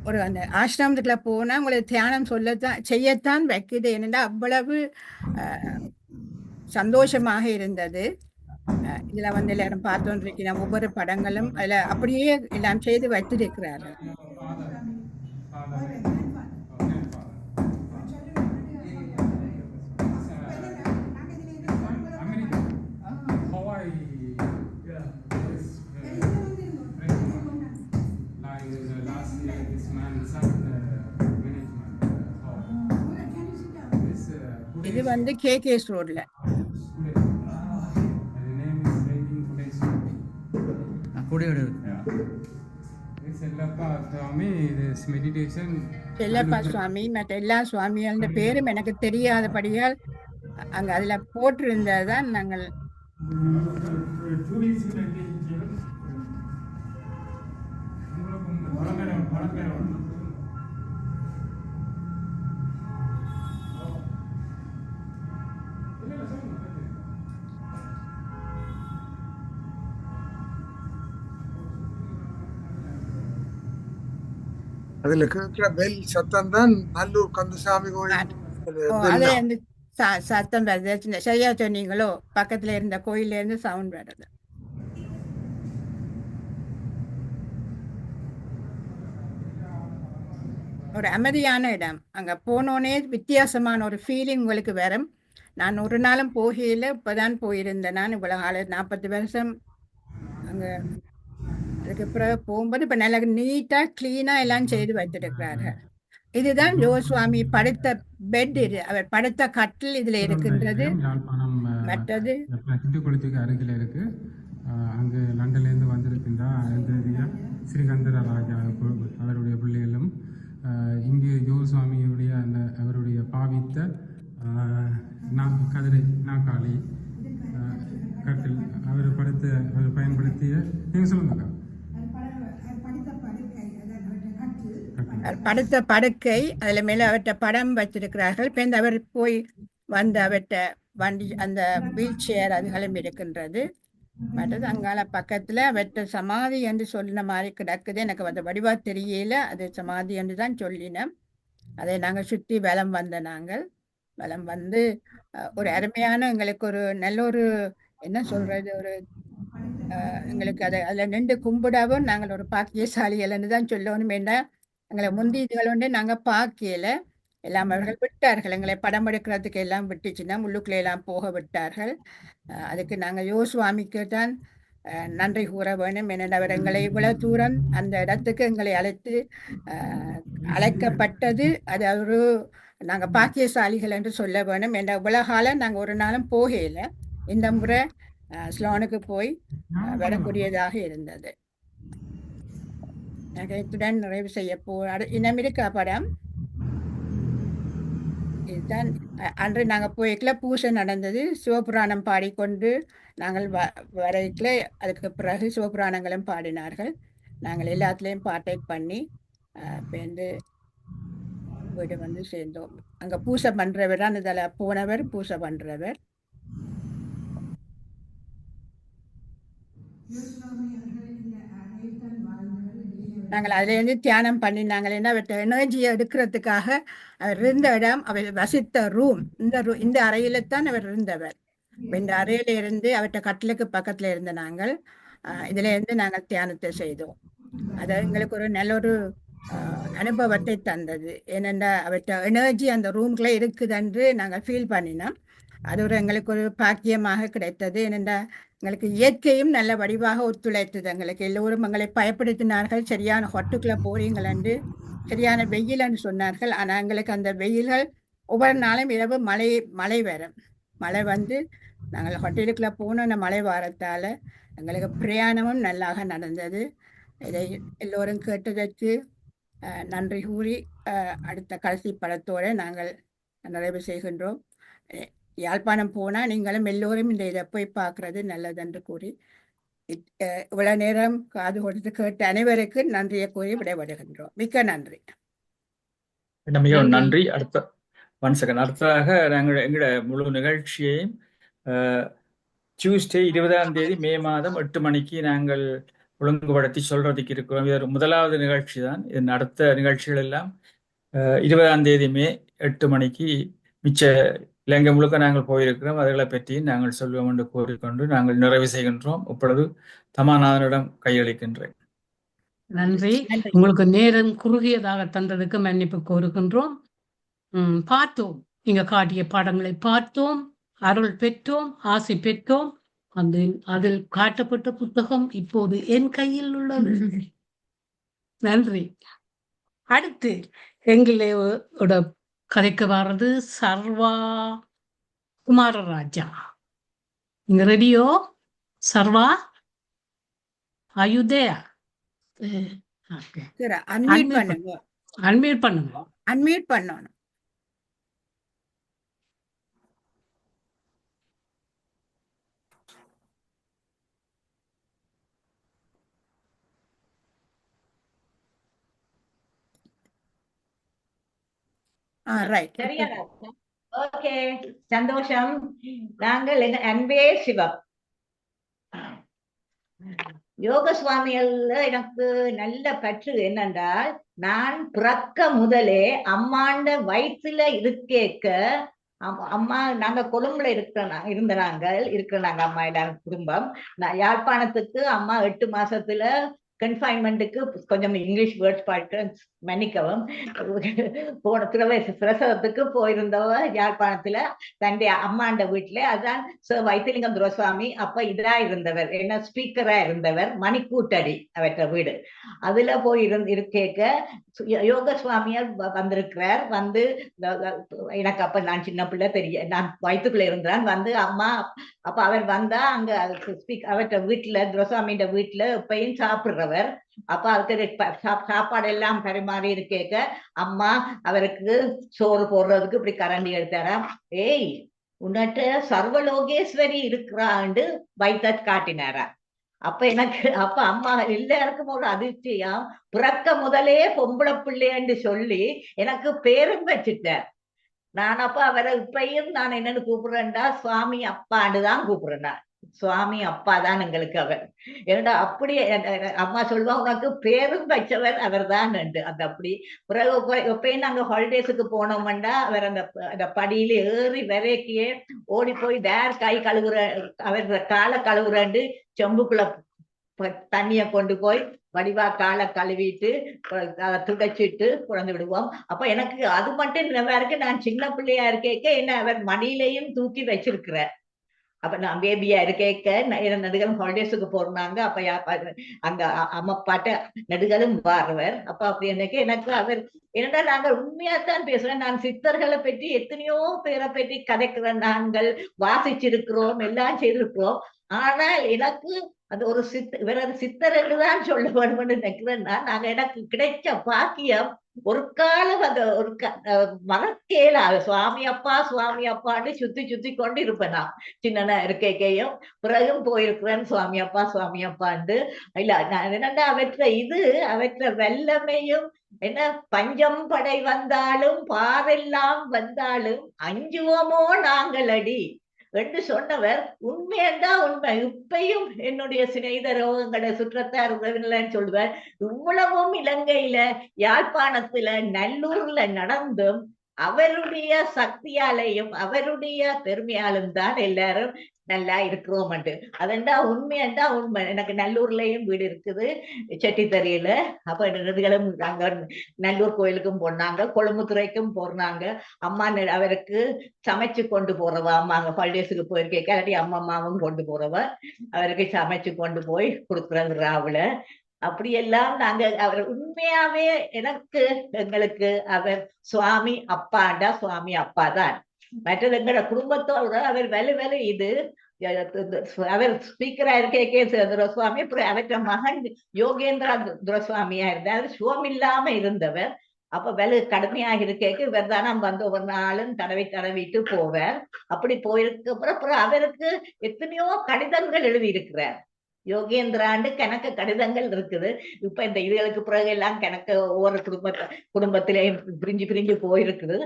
ஒரு அந்த ஆசிரமத்துக்குள்ள போனா உங்களுக்கு தியானம் செய்யத்தான் வைக்குது. என்னென்னா அவ்வளவு சந்தோஷமாக இருந்தது. இதுல வந்து எல்லாரும் பார்த்தோன்றிருக்கிறோம். ஒவ்வொரு படங்களும் அதுல அப்படியே எல்லாம் செய்து வைத்திருக்கிறார்கள். இது வந்து கேகேஎஸ் ரோட்ல. செல்லப்பா சுவாமி மற்ற எல்லா சுவாமியோட பேரும் எனக்கு தெரியாதபடியால் அங்க அதுல போட்டிருந்ததான் நாங்கள் அதுல கேட்கிற பெல் சத்தம் தான் நல்லூர் கந்தசாமி கோயில் அது வந்து சத்தம் வருது. சரியா சொன்னீங்களோ, பக்கத்துல இருந்த கோயில இருந்து சவுண்ட் வருது. ஒரு அமைதியான இடம். அங்க போனோனே வித்தியாசமான ஒரு ஃபீலிங் உங்களுக்கு வரும். நான் ஒரு நாளும் போகையில இப்பதான் போயிருந்தேன். நான் இவ்வளவு 40 வருஷம் அங்க. அதுக்கு பிறகு போகும்போது இப்ப நல்லா நீட்டா கிளீனா எல்லாம் செய்து வைத்திருக்கிறார்கள். இதுதான் யுவசுவாமி படுத்த பெட். இது அவர் படுத்த கட்டில் இதுல இருக்கின்றது. மற்றது குளத்துக்கு அருகில் இருக்கு. அங்கு லண்டன்ல இருந்து வந்திருக்கின்றார் ஸ்ரீகந்தர ராஜா அவருடைய பிள்ளைகளும் இங்கு யுவசுவாமியுடைய அந்த அவருடைய பாவித்த கதிரை நாக்காளி கட்டில் அவர் பயன்படுத்திய நீங்க சொல்லுங்க. படுத்த படுக்கை, அதுல மேல அவற்ற படம் வச்சிருக்கிறார்கள். பின் அவர் போய் வந்து அவற்ற வண்டி அந்த வீல் சேர் அதுகளும் இருக்கின்றது. மற்றது அங்கால பக்கத்துல அவற்ற சமாதி என்று சொல்லின மாதிரி கிடக்குது. எனக்கு அந்த வடிவா தெரியல, அது சமாதி என்று தான் சொல்லினோம். அதை நாங்கள் சுற்றி வலம் வந்து ஒரு அருமையான எங்களுக்கு ஒரு நல்ல ஒரு என்ன சொல்றது ஒரு எங்களுக்கு அதுல நின்று கும்பிடவும் நாங்கள் ஒரு பாக்கியசாலிகள்னு தான் சொல்லணும். ஏன்னா எங்களை முந்தி இதுகளோண்டு நாங்கள் பார்க்கல, எல்லாம் அவர்கள் விட்டார்கள். எங்களை படம் எடுக்கிறதுக்கு எல்லாம் விட்டுச்சுன்னா உள்ளுக்குள்ள எல்லாம் போக விட்டார்கள். அதுக்கு நாங்கள் யுவசுவாமிக்கு தான் நன்றி கூற வேணும். ஏன்னா அவர் எங்களை இவ்வளவு தூரம் அந்த இடத்துக்கு எங்களை அழைக்கப்பட்டது. அது ஒரு நாங்கள் பாக்கியசாலிகள் என்று சொல்ல வேணும். என்ற உலகால நாங்கள் ஒரு நாளும் போகல. இந்த முறை ஸ்லோனுக்கு போய் வரக்கூடியதாக இருந்தது. இத்துடன் நிறைவு செய்ய இன்னும் இருக்கா படம். இதுதான் அன்று நாங்கள் போய்க்கல பூசை நடந்தது. சிவபுராணம் பாடிக்கொண்டு நாங்கள் வரைக்கல. அதுக்கு பிறகு சிவபுராணங்களும் பாடினார்கள். நாங்கள் எல்லாத்துலேயும் பார்ட்டேக் பண்ணி வந்து வீடு வந்து சேர்ந்தோம். அங்கே பூசை பண்ணுறவர் தான் இதில் போனவர், பூசை பண்ணுறவர். நாங்கள் அதிலேருந்து தியானம் பண்ணி நாங்கள் என்ன எனர்ஜியை எடுக்கிறதுக்காக அவர் இருந்த இடம், அவர் வசித்த ரூம் இந்த அறையில தான் அவர் இருந்தவர். இந்த அறையில இருந்து அவர்கிட்ட கட்டிலுக்கு பக்கத்துல இருந்த நாங்கள் இதுல இருந்து நாங்கள் தியானத்தை செய்தோம். அது எங்களுக்கு ஒரு நல்ல ஒரு அனுபவத்தை தந்தது. ஏனென்றா அவர்கிட்ட எனர்ஜி அந்த ரூம்குள்ள இருக்குதுன்று நாங்கள் ஃபீல் பண்ணினோம். அது எங்களுக்கு ஒரு பாக்கியமாக கிடைத்தது. ஏனென்றால் எங்களுக்கு இயற்கையும் நல்ல வடிவாக ஒத்துழைத்தது. எங்களுக்கு எல்லோரும் எங்களை பயப்படுத்தினார்கள், சரியான ஹொட்டுக்குள்ள போறீங்கள் என்று, சரியான வெயில் என்று சொன்னார்கள். ஆனால் எங்களுக்கு அந்த வெயில்கள் ஒவ்வொரு நாளும் இரவு மழை வரும். மழை வந்து நாங்கள் ஹோட்டலுக்குள்ள போன மழை வாரத்தால் எங்களுக்கு பிரயாணமும் நல்லாக நடந்தது. இதை எல்லோரும் கேட்டதற்கு நன்றி கூறி அடுத்த கடைசி படத்தோடு நாங்கள் நிறைவு செய்கின்றோம். யாழ்ப்பாணம் போனால் நீங்களும் எல்லோரும் இந்த இதை போய் பார்க்கறது நல்லது என்று கூறி இவ்வளவு நேரம் காது கொடுத்து கேட்ட அனைவருக்கு நன்றியை கூறி விடைபெறுகின்றோம். மிக்க நன்றி. மிகவும் நன்றி. அடுத்ததாக நாங்கள் எங்களோட முழு நிகழ்ச்சியையும் டியூஸ்டே 20ஆம் தேதி மே மாதம் 8 மணிக்கு நாங்கள் ஒழுங்குபடுத்தி சொல்றதுக்கு இருக்கிறோம். இது முதலாவது நிகழ்ச்சி தான். இதன் அடுத்த நிகழ்ச்சிகள் எல்லாம் 20ஆம் தேதி மே 8 மணிக்கு மிச்ச இலங்கை முழுக்க நாங்கள் போயிருக்கிறோம். அதுகளை பற்றி நாங்கள் சொல்வோம் என்று கூறிக்கொண்டு நாங்கள் நிறைவு செய்கின்றோம். இப்பொழுது தமாநாதனிடம் கையளிக்கின்றேன். நன்றி. உங்களுக்கு நேரம் குறுகியதாக தந்ததுக்கு மன்னிப்பு கோருகின்றோம். பார்த்தோம், நீங்க காட்டிய பாடங்களை பார்த்தோம், அருள் பெற்றோம், ஆசை பெற்றோம். அதில் காட்டப்பட்ட புத்தகம் இப்போது என் கையில் உள்ளது. நன்றி. அடுத்து எங்களோட கதைக்கு வர்றது சர்வா குமாரராஜா. நீங்க ரெடியோ? சர்வா, அயுதயா அன்மியூட் பண்ணுங்க. அன்மியூட் பண்ணுங்க. அன்மியூட் பண்ணணும். ரைட். ஓகே, சந்தோஷம். நாங்கள் அன்பே சிவம். யோக சுவாமிகள் எனக்கு நல்ல பற்று என்னென்றால், நான் பிறக்க முதலே அம்மாண்ட வயிற்றுல இருக்கேக்க அம்மா, நாங்க கொழும்புல இருக்கிறாங்க அம்மா எல்லாரும் குடும்பம். யாழ்ப்பாணத்துக்கு அம்மா 8 மாசத்துல கன்ஃபைன்மெண்ட்டுக்கு கொஞ்சம் இங்கிலீஷ் வேர்ட்ஸ் பாட்டு மன்னிக்கவும் போன பிரசவத்துக்கு போயிருந்தவ யாழ்ப்பாணத்துல தன்னுடைய அம்மாண்ட வீட்டுல. அதான் வைத்திலிங்கம் துரசுவாமி அப்ப இதா இருந்தவர், என்ன ஸ்பீக்கரா இருந்தவர், மணிக்கூட்டடி அவற்ற வீடு. அதுல போய் இருக்கேக்க யோக சுவாமியார் வந்திருக்கிறார். வந்து எனக்கு அப்ப நான் சின்ன பிள்ளை, நான் வயிற்றுக்குள்ள இருந்தான். வந்து அம்மா அப்ப அவர் வந்தா அங்க அவற்ற வீட்டுல துரசுவாமியோட வீட்டுல எப்பயும் சாப்பிடுறவர். அப்ப அவருக்கு சாப்பாடு எல்லாம் பரிமாறி இருக்கேக்க அம்மா அவருக்கு சோறு போடுறதுக்கு இப்படி கரண்டி எடுத்தாரா. ஏய், உன்னிட்ட சர்வலோகேஸ்வரி இருக்கிறாண்டு வைத்த காட்டினாரா. அப்ப அம்மா எல்லாருக்கும் ஒரு அதிர்ச்சியாம், பிறக்க முதலே பொம்பளை பிள்ளைன்னு சொல்லி எனக்கு பேரும் வச்சுட்டார். நான் அப்ப அவரை இப்பயும் நான் என்னன்னு கூப்பிடுறேன்டா, சுவாமி அப்பான்னு தான் கூப்பிடுறேன். சுவாமி அப்பா தான் எங்களுக்கு அவர். ஏன்னா அப்படி அம்மா சொல்லுவா, உனக்கு பேரும் வச்சவர் அவர் தான். அந்த அப்படி பிறகு எப்பயும் நாங்க ஹாலிடேஸுக்கு போனோம்டா அவர் அந்த படியில ஏறி விரைக்கியே ஓடி போய் கை கழுவுற, அவர் காலை கழுவுறாண்டு செம்புக்குள்ள தண்ணிய கொண்டு போய் வடிவா காலை கழுவிட்டு துடைச்சிட்டு குழந்து விடுவோம். அப்ப எனக்கு அது மட்டும் நல்லா இருக்கு. நான் சின்ன பிள்ளையா இருக்கேக்க என்ன அவர் மடியிலையும் தூக்கி வச்சிருக்கிறார். அப்ப நான் பேபியா இருக்கேக்க நடுகளும் ஹாலிடேஸுக்கு போறாங்க. அப்ப அங்க அம்மா பாட்ட நடுகளும் வாருவர். அப்ப அப்படி எனக்கு அவர் என்னடா, நாங்கள் உண்மையாத்தான் பேசுறேன். நான் சித்தர்களை பற்றி எத்தனையோ பேரை பற்றி கதைக்கிறேன், நாங்கள் வாசிச்சிருக்கிறோம், எல்லாம் செய்திருக்கிறோம். ஆனால் எனக்கு அது ஒரு சித்தர் என்றுதான் சொல்ல வேண்டும் என்று நினைக்கிறேன்னா, நாங்க எனக்கு கிடைச்ச பாக்கியம் ஒரு காலம் அந்த ஒரு மறக்கேல சுவாமி அப்பான்னு சுத்தி கொண்டு இருப்பேன். நான் சின்ன இருக்கையும் பிறகும் போயிருக்கிறேன் சுவாமி அப்பான்னு. இல்ல நான் என்னன்னா அவற்ற வல்லமையும் என்ன, பஞ்சம் படை வந்தாலும் பாரெல்லாம் வந்தாலும் அஞ்சுவோமோ நாங்கள் அடி என்று சொன்னவர் உண்மையண்டா உண்மை. இப்பையும் என்னுடைய சிநேகிதரோகங்களை சுற்றத்தார் உறவினர்ன்னு சொல்லுவார். இவ்வளவும் இலங்கையில யாழ்ப்பாணத்துல நல்லூர்ல நடந்தும் அவருடைய சக்தியாலையும் அவருடைய பெருமையாலும் தான் எல்லாரும் நல்லா இருக்கிறோம். அதண்டா உண்மையண்டா உண்மை. எனக்கு நல்லூர்லயும் வீடு இருக்குது, செட்டித்தறியில. அப்ப இதுகளும் அங்க நல்லூர் கோயிலுக்கும் போனாங்க, கொழும்புத்துறைக்கும் போனாங்க. அம்மா அவருக்கு சமைச்சு கொண்டு போறவ. அம்மா அங்க ஹாலிடேஸுக்கு போயிருக்கேன், இல்லாட்டி அம்மாவும் கொண்டு போறவ. அவருக்கு சமைச்சு கொண்டு போய் கொடுக்குறது ராவுல. அப்படியெல்லாம் நாங்க அவர் உண்மையாவே எங்களுக்கு அவர் சுவாமி அப்பாண்டா சுவாமி அப்பா தான். மற்றது எங்களோட குடும்பத்தோட அவர் வேலை இது அவர் ஸ்பீக்கரா இருக்கே துரசுவாமி. அப்புறம் அவற்ற மகன் யோகேந்திரா துரசுவாமியா இருந்தார், சுவம் இல்லாம இருந்தவர். அப்ப வேலை கடுமையாக இருக்கேக்கு இவர் தானே வந்து ஒரு நாளும் தடவிட்டு போவார். அப்படி போயிருக்கு அப்புறம் அவருக்கு எத்தனையோ கடிதங்கள் எழுதி இருக்கிறார். யோகேந்திராண்டு கணக்கு கடிதங்கள் இருக்குது. இப்ப இந்த இதுகளுக்கு பிறகு எல்லாம் கணக்கு ஒவ்வொரு குடும்பத்திலேயும் பிரிஞ்சு போயிருக்குது.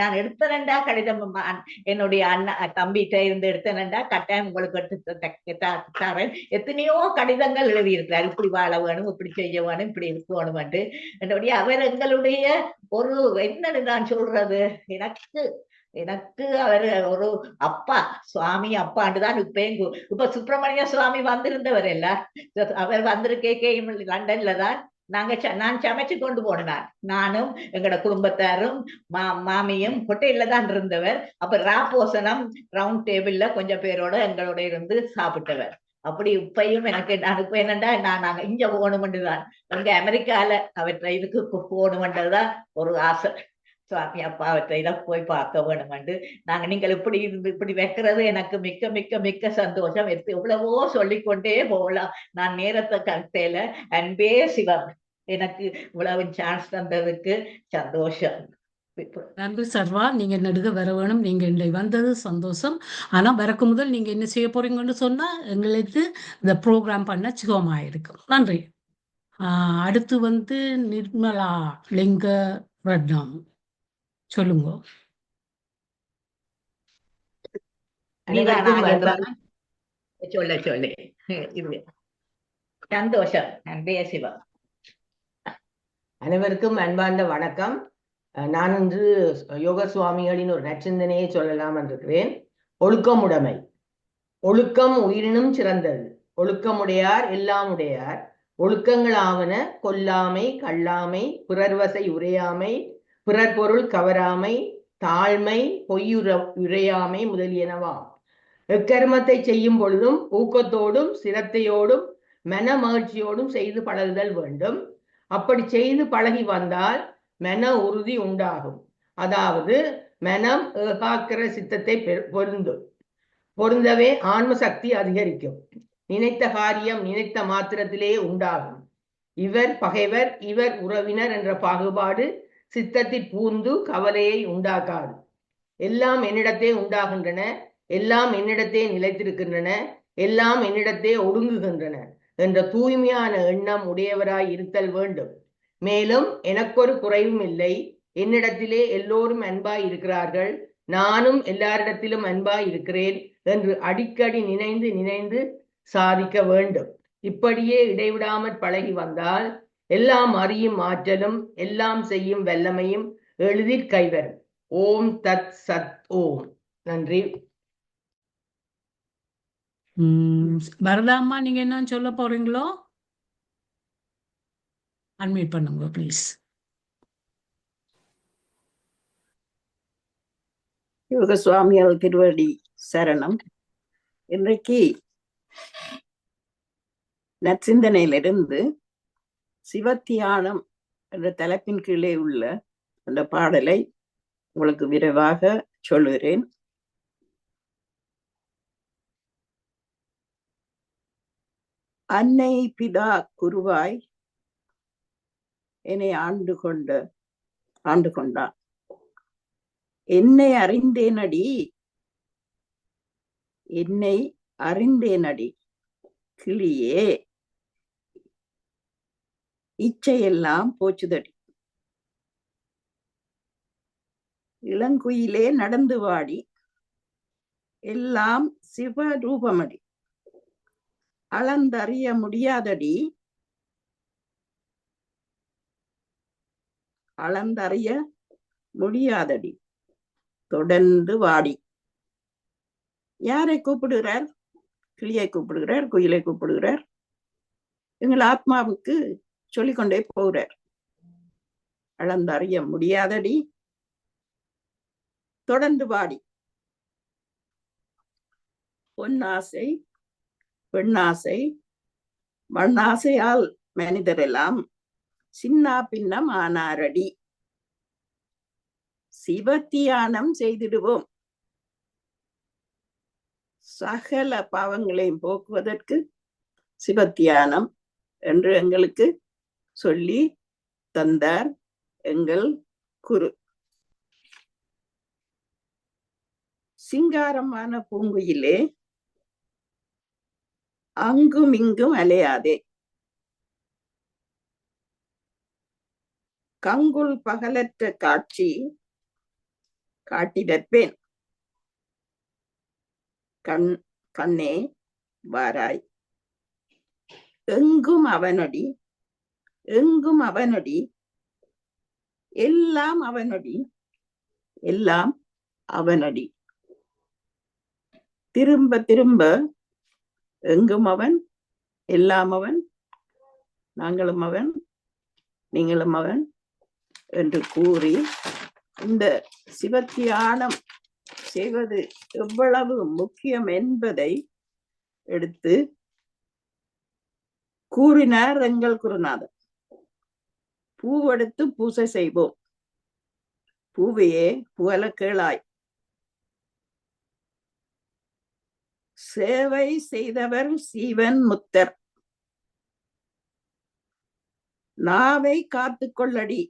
நான் எடுத்தனண்டா கடிதம் என்னுடைய அண்ணா தம்பிகிட்ட இருந்து எடுத்தனண்டா கட்டாயம் உங்களுக்கு எடுத்து தரேன். எத்தனையோ கடிதங்கள் எழுதியிருக்கிறார். இப்படி வாழ வேணும், இப்படி செய்ய வேணும், இப்படி இருக்கணும். என்னுடைய அவர் எங்களுடைய ஒரு என்னன்னு நான் சொல்றது, எனக்கு அவர் ஒரு அப்பா, சுவாமி அப்பாண்டுதான். இப்ப சுப்பிரமணிய சுவாமி வந்திருந்தவர் எல்லாம். அவர் வந்திருக்கே லண்டன்ல தான் நான் சமைச்சு கொண்டு போனார். நானும் எங்களோட குடும்பத்தாரும் மாமியும் ஹோட்டல்ல தான் இருந்தவர். அப்ப ராப்போசனம் ரவுண்ட் டேபிள்ல கொஞ்சம் பேரோட எங்களோட இருந்து சாப்பிட்டவர். அப்படி இப்பையும் எனக்கு இப்ப என்னண்டா நாங்க இங்க போகணுமென்றுதான், அங்க அமெரிக்கால அவற்றை இதுக்கு போகணுமென்றதுதான் ஒரு ஆசை. சுவாமி அப்பாவற்றை போய் பார்க்க வேணுமென்று நாங்க நீங்கள் இப்படி வைக்கிறது எனக்கு மிக்க மிக்க மிக்க சந்தோஷம். எவ்வளவோ சொல்லிக்கொண்டே போகலாம். நான் நேரத்தை கருத்தையில அன்பே சிவம் எனக்கு இவ்வளவு சான்ஸ் தந்ததுக்கு சந்தோஷம். நன்றி சர்வா. நீங்க நடுக வர வேணும். நீங்க இன்றைக்கு வந்தது சந்தோஷம். ஆனா வரக்கு முதல் நீங்க என்ன செய்ய போறீங்கன்னு சொன்னா எங்களுக்கு இந்த ப்ரோக்ராம் பண்ண சுகமா இருக்கும். நன்றி. அடுத்து நிர்மலா லிங்க ரட்னம் சொல்லுங்க. சொல்லு இது சந்தோஷம். நன்றி சிவா. அனைவருக்கும் அன்பார்ந்த வணக்கம். நான் இன்று யோக சுவாமிகளின் ஒரு நற்சிந்தனையை சொல்லலாம் என்றிருக்கிறேன். ஒழுக்கமுடைமை. ஒழுக்கம் உயிரினும் சிறந்தது, ஒழுக்கமுடையார் எல்லாம் உடையார். ஒழுக்கங்களாவன கொல்லாமை, கல்லாமை, பிறர்வசை உரையாமை, பிறர் பொருள் கவராமை, தாழ்மை, பொய்யுரையாமை முதலியனவாம். எக்கர்மத்தை செய்யும் பொழுதும் ஊக்கத்தோடும் சிரத்தையோடும் மன மகிழ்ச்சியோடும் செய்து பழகுதல் வேண்டும். அப்படி செய்து பழகி வந்தால் மன உறுதி உண்டாகும். அதாவது மனம் ஏகாக்கிர சித்தத்தை பொருந்தவே ஆன்ம சக்தி அதிகரிக்கும். நினைத்த காரியம் நினைத்த மாத்திரத்திலே உண்டாகும். இவர் பகைவர், இவர் உறவினர் என்ற பாகுபாடு சித்தத்தில் பூந்து கவலையை உண்டாக்காது. எல்லாம் என்னிடத்தே உண்டாகின்றன, எல்லாம் என்னிடத்தே நிலைத்திருக்கின்றன, எல்லாம் என்னிடத்தே ஒடுங்குகின்றன என்ற தூய்மையான எண்ணம் உடையவராய் இருத்தல் வேண்டும். மேலும் எனக்கொரு குறைவும் இல்லை, என்னிடத்திலே எல்லோரும் அன்பாய் இருக்கிறார்கள், நானும் எல்லாரிடத்திலும் அன்பாய் இருக்கிறேன் என்று அடிக்கடி நினைந்து சாதிக்க வேண்டும். இப்படியே இடைவிடாமற் பழகி வந்தால் எல்லாம் அறியும் ஆற்றலும் எல்லாம் செய்யும் வல்லமையும் எளிதில் கைவரும். ஓம் தத் சத் ஓம். நன்றி. வரதாம்மா, நீங்க என்ன சொல்ல போறீங்களோ? அன்மியூட் பண்ணுங்க ப்ளீஸ். யோக சுவாமியால் திருவடி சரணம். இன்றைக்கு நற்சிந்தனையிலிருந்து சிவத்தியானம் என்ற தலைப்பின் கீழே உள்ள அந்த பாடலை உங்களுக்கு விரைவாக சொல்லுகிறேன். அன்னை பிதா குருவாய் என்னை ஆண்டு கொண்டான். என்னை அறிந்தேனடி கிளியே, இச்சையெல்லாம் போச்சுதடி. இளங்குயிலே நடந்து வாடி, எல்லாம் சிவரூபமடி. அளந்தறிய முடியாதடி, அளந்தறிய முடியாதடி தொடர்ந்து வாடி. யாரை கூப்பிடுகிறார்? கிளியை கூப்பிடுகிறார், குயிலை கூப்பிடுகிறார். எங்கள் ஆத்மாவுக்கு சொல்லிக்கொண்டே போகிறார். அளந்தறிய முடியாதடி தொடர்ந்து வாடி. பொன்னாசை, பெண்ணாசை, மண்ணாசையால் மனிதரெல்லாம் சின்ன பின்னம் ஆனாரடி. சிவத்தியானம் செய்திடுவோம். சகல பாவங்களையும் போக்குவதற்கு சிவத்தியானம் என்று எங்களுக்கு சொல்லி தந்தார் எங்கள் குரு. சிங்காரமான பூங்குயிலே அங்கும் இங்கும் அலையாதே. கங்குல் பகலற்ற காட்சி காட்டிடற்பேன். கண்ணே வாராய். எங்கும் அவனடி, எங்கும் அவனடி, எல்லாம் அவனடி, எல்லாம் அவனடி. திரும்ப திரும்ப எங்கும் அவன், எல்லாம் அவன், நாங்களும் அவன், நீங்களும் அவன் என்று கூறி இந்த சிவத்தியானம் செய்வது எவ்வளவு முக்கியம் என்பதை எடுத்து கூறினார் எங்கள் குருநாதர். பூவெடுத்து பூசை செய்வோம். பூவையே புகழ கேளாய். சேவை செய்தவர் சீவன் முத்தர். நாவை காத்து கொள்ளடி.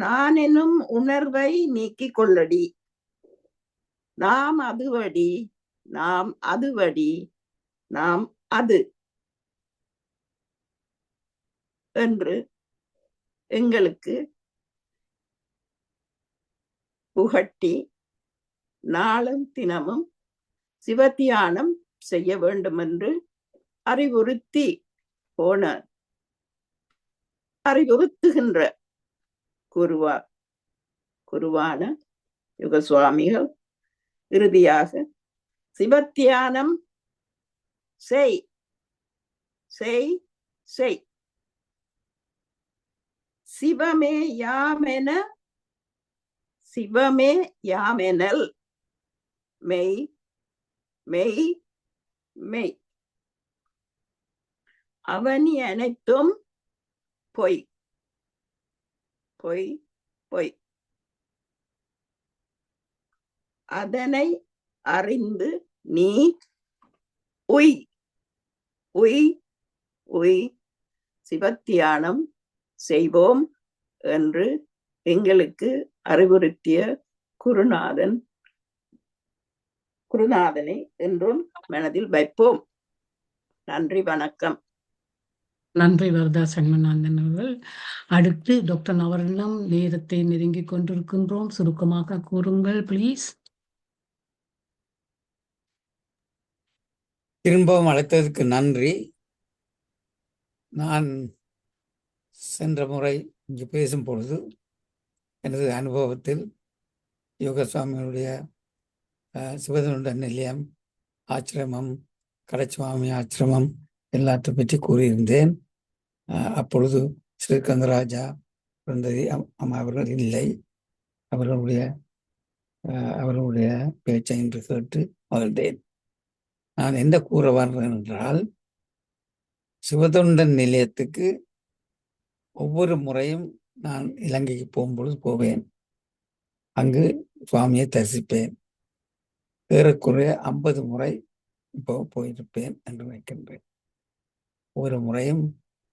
நான் எனும் உணர்வை நீக்கிக் கொள்ளடி. நாம் அதுவடி, நாம் அதுவடி, நாம் அது என்று எங்களுக்கு புகட்டி நாளும் தினமும் சிவத்தியானம் செய்ய வேண்டும் என்று அறிவுறுத்தி போன அறிவுறுத்துகின்ற குருவான யுக சுவாமிகள் இறுதியாக சிவத்தியானம் செய் செய் செய். சிவமே யாமென சிவமே யாமெனல் மெய் மெய் மெய். அவனி அனைத்தும் பொய் பொய் பொய். அதனை அறிந்து நீ உய் உய் உய். சிவத்தியானம் செய்வோம் என்று எங்களுக்கு அறிவுறுத்திய குருநாதனை என்றும் மனதில் வைப்போம். நன்றி, வணக்கம். நன்றி வரதா சண்முகானந்தன் அவர்கள். அடுத்து டாக்டர் நவரத்னம். நேரத்தை நெருங்கி கொண்டிருக்கின்றோம், சுருக்கமாக கூறுங்கள் ப்ளீஸ். திரும்பவும் அழைத்ததற்கு நன்றி. நான் சென்ற முறை இங்கு பேசும் பொழுது எனது அனுபவத்தில் யோக சுவாமிகளுடைய சிவதனுண்ட நிலையம், ஆசிரமம், கடைச்சுவாமி ஆசிரமம் எல்லாற்றை பற்றி கூறியிருந்தேன். அப்பொழுது ஸ்ரீகந்தராஜா பிறந்ததி அம்மா அவர்கள் இல்லை. அவர்களுடைய பேச்சை என்று கேட்டு மகிழ்ந்தேன். நான் என்ன கூற வர்றேன் என்றால், சிவதொண்டன் நிலையத்துக்கு ஒவ்வொரு முறையும் நான் இலங்கைக்கு போகும்பொழுது போவேன். அங்கு சுவாமியை தரிசிப்பேன். ஏறக்குறைய 50 முறை இப்போ போயிருப்பேன் என்று நினைக்கின்றேன். ஒவ்வொரு முறையும்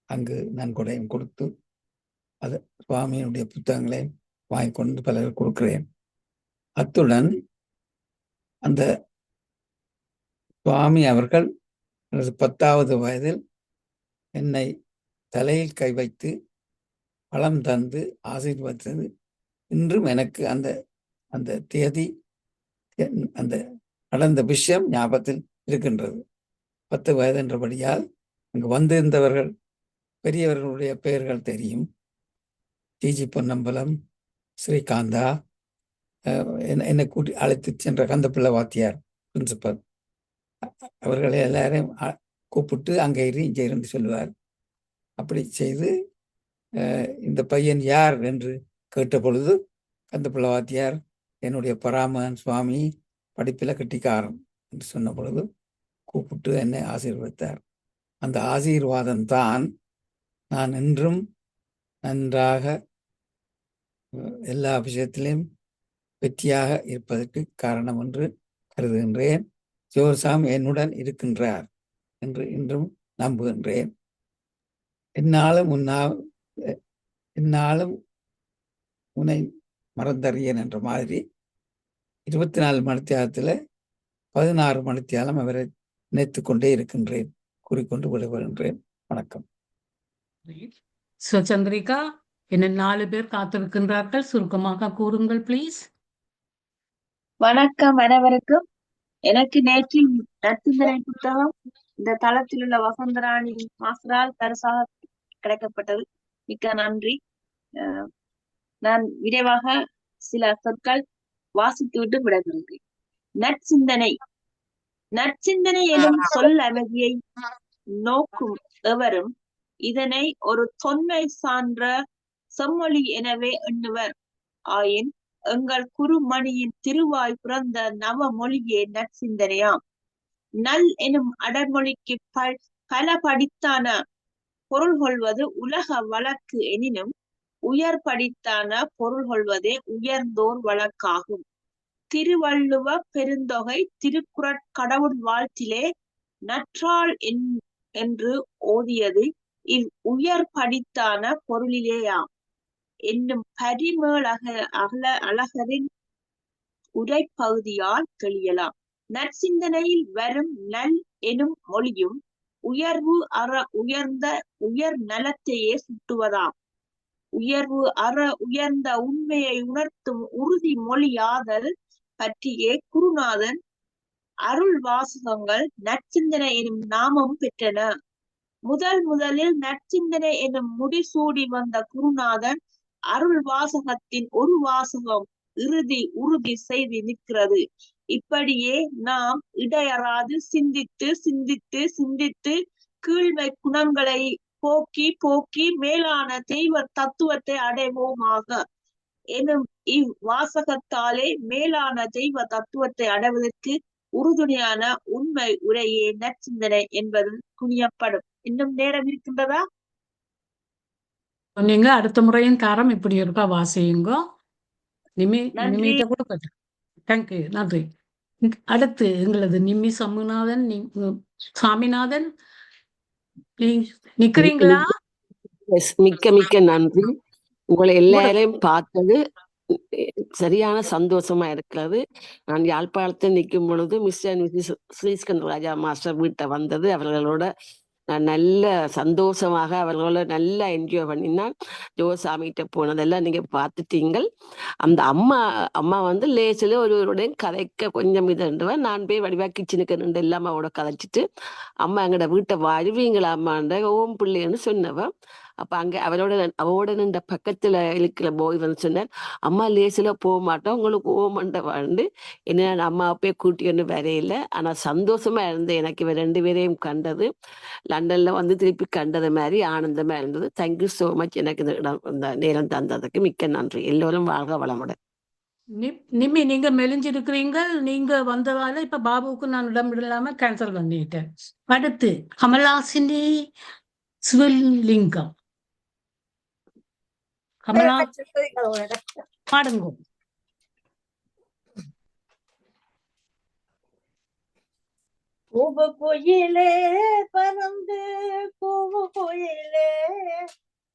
அங்கு நன்கொடையும் கொடுத்து அது சுவாமியினுடைய புத்தகங்களை வாங்கிக்கொண்டு பலர் கொடுக்கிறேன். அத்துடன் அந்த சுவாமி அவர்கள் எனது 10வது வயதில் என்னை தலையில் கை வைத்து பழம் தந்து ஆசீர்வதித்தது இன்றும் எனக்கு அந்த அந்த தேதி, அந்த நடந்த விஷயம் ஞாபகத்தில் இருக்கின்றது. 10 வயது என்றபடியால் அங்கு வந்திருந்தவர்கள் பெரியவர்களுடைய பெயர்கள் தெரியும். ஜிஜி பொன்னம்பலம், ஸ்ரீகாந்தா, என்னை கூட்டி அழைத்து சென்ற கந்தப்பிள்ளை வாத்தியார் பிரின்சிபல், அவர்களை எல்லாரையும் கூப்பிட்டு அங்கே இரு இங்கே இருந்து சொல்லுவார். அப்படி செய்து இந்த பையன் யார் என்று கேட்ட பொழுது கந்தப்பிள்ளை வாத்தியார் என்னுடைய பராமன் சுவாமி, படிப்பில் கெட்டிக்காரன் என்று சொன்ன பொழுது கூப்பிட்டு என்னை ஆசீர்வதித்தார். அந்த ஆசீர்வாதம் தான் நான் இன்றும் நன்றாக எல்லா விஷயத்திலும் வெற்றியாக இருப்பதற்கு காரணம் என்று கருதுகின்றேன். ஜோசாம் என்னுடன் இருக்கின்றார் என்று இன்றும் நம்புகின்றேன். என்னாலும் உன்னை மறந்தறியேன் என்ற மாதிரி 24 மணித்தியாலத்தில் 16 மணித்தியாலம் அவரை நினைத்து கொண்டே இருக்கின்றேன். கூறிக்கொண்டு விடைபெறுகின்றேன். வணக்கம். சந்திரிகா, என்ன 4 பேர் காத்திருக்கின்றார்கள், சுருக்கமாக கூறுங்கள் ப்ளீஸ். வணக்கம் அனைவருக்கும். எனக்கு நேற்று நற்சிந்தனை புத்தகம் இந்த தளத்தில் உள்ள வசந்தராணி மாஸ்டரால் பரிசாக கிடைக்கப்பட்டது. மிக்க நன்றி. நான் விரைவாக சில சொற்கள் வாசித்துவிட்டு விடைபெறுகிறேன். நற்சிந்தனை. நற்சிந்தனை எனும் சொல் அமைதியை நோக்கும் எவரும் இதனை ஒரு தொன்மை சான்ற செம்மொழி எனவே எண்ணுவர். ஆயின் எங்கள் குருமணியின் திருவாய் பிறந்த நவ மொழியே நற்சிந்தனையாம். நல் எனும் அடமொழிக்கு பல படித்தான பொருள் கொள்வது உலக வழக்கு எனினும் உயர் படித்தான பொருள் கொள்வதே உயர்ந்தோர் வழக்காகும். திருவள்ளுவ பெருந்தொகை திருக்குறட்கடவுள் வாழ்த்திலே நற்றாள் என்று ஓதியது இவ் உயர் படித்தான பொருளிலேயாம் என்னும் அழகரின் உரைப்பகுதியால் தெளியலாம். நற்சிந்தனையில் வரும் நல் எனும் மொழியும் உயர்வு அற உயர் நலத்தையே சுட்டுவதாம். உயர்வு அற உயர்ந்த உண்மையை உணர்த்தும் உறுதி மொழியாதல் பற்றியே குருநாதன் அருள் வாசகங்கள் நற்சிந்தனை எனும் நாமம் பெற்றன. முதலில் நற்சிந்தனை எனும் முடிசூடி வந்த குருநாதன் அருள் வாசகத்தின் ஒரு வாசகம் உறுதி செய்து நிற்கிறது. இப்படியே நாம் இடையறாது சிந்தித்து கீழ்மை குணங்களை போக்கி மேலான தெய்வ தத்துவத்தை அடைவோமாக எனும் இவ்வாசகத்தாலே மேலான தெய்வ தத்துவத்தை அடைவதற்கு உறுதுணையான உண்மை உரையே நற்சிந்தனை என்பது துணியப்படும். இன்னும் நேரம் இருக்கின்றதா? நீங்க அடுத்த முறையும் தாரம் இப்படி இருக்கா வாசியுங்க. நிமிட்ட கூட தேங்க்யூ, நன்றி. அடுத்து எங்களது நிம்மி சாமிநாதன் நிக்கிறீங்களா? மிக்க நன்றி. உங்களை எல்லாரையும் பார்த்தது சரியான சந்தோஷமா இருக்கிறது. நான் யாழ்ப்பாணத்தில் நிற்கும் பொழுது Mr and Mrs Sriskandaraja master வீட்டை வந்தது. அவர்களோட நான் நல்ல சந்தோஷமாக அவர்களோட நல்லா என்ஜாய் பண்ணினான். ஜோசாமிகிட்ட போனதெல்லாம் நீங்க பார்த்துட்டீங்கள். அந்த அம்மா வந்து லேசில் ஒருவருடைய கதைக்க கொஞ்சம் இதுண்டுவேன். நான் போய் வடிவா கிச்சனுக்கு நின்று எல்லாம் அவரோட கதைச்சிட்டு அம்மா எங்கட வீட்டை வாழ்வீங்களா அம்மாண்ட ஓம் பிள்ளைன்னு சொன்னவன். அப்ப அங்க அவரோட நின்ற பக்கத்துல இருக்கிற போய் வந்து சொன்னார், அம்மா லேசில போக மாட்டோம், உங்களுக்கு ஓமண்ட வாழ்ந்து என்ன. நான் அம்மாவை போய் கூட்டி ஒன்று வரையில. ஆனா சந்தோஷமா இருந்தது எனக்கு இவ 2 பேரையும் கண்டது. லண்டன்ல வந்து திருப்பி கண்டது மாதிரி ஆனந்தமா இருந்தது. Thank you so much. எனக்கு இந்த நேரம் தந்ததுக்கு மிக்க நன்றி. எல்லோரும் வாழ்க வளமுடன். நிம்மி, நீங்க மெலிஞ்சிருக்கிறீங்க. நீங்க வந்ததால இப்ப பாபுவுக்கு நான் இடம் இல்லாம கேன்சல் பண்ணிட்டேன். அடுத்து கமலாசினி சிவலிங்கம். கமலா பாடுங்க. கூவு கோயிலே பறந்து கூவு கோயிலே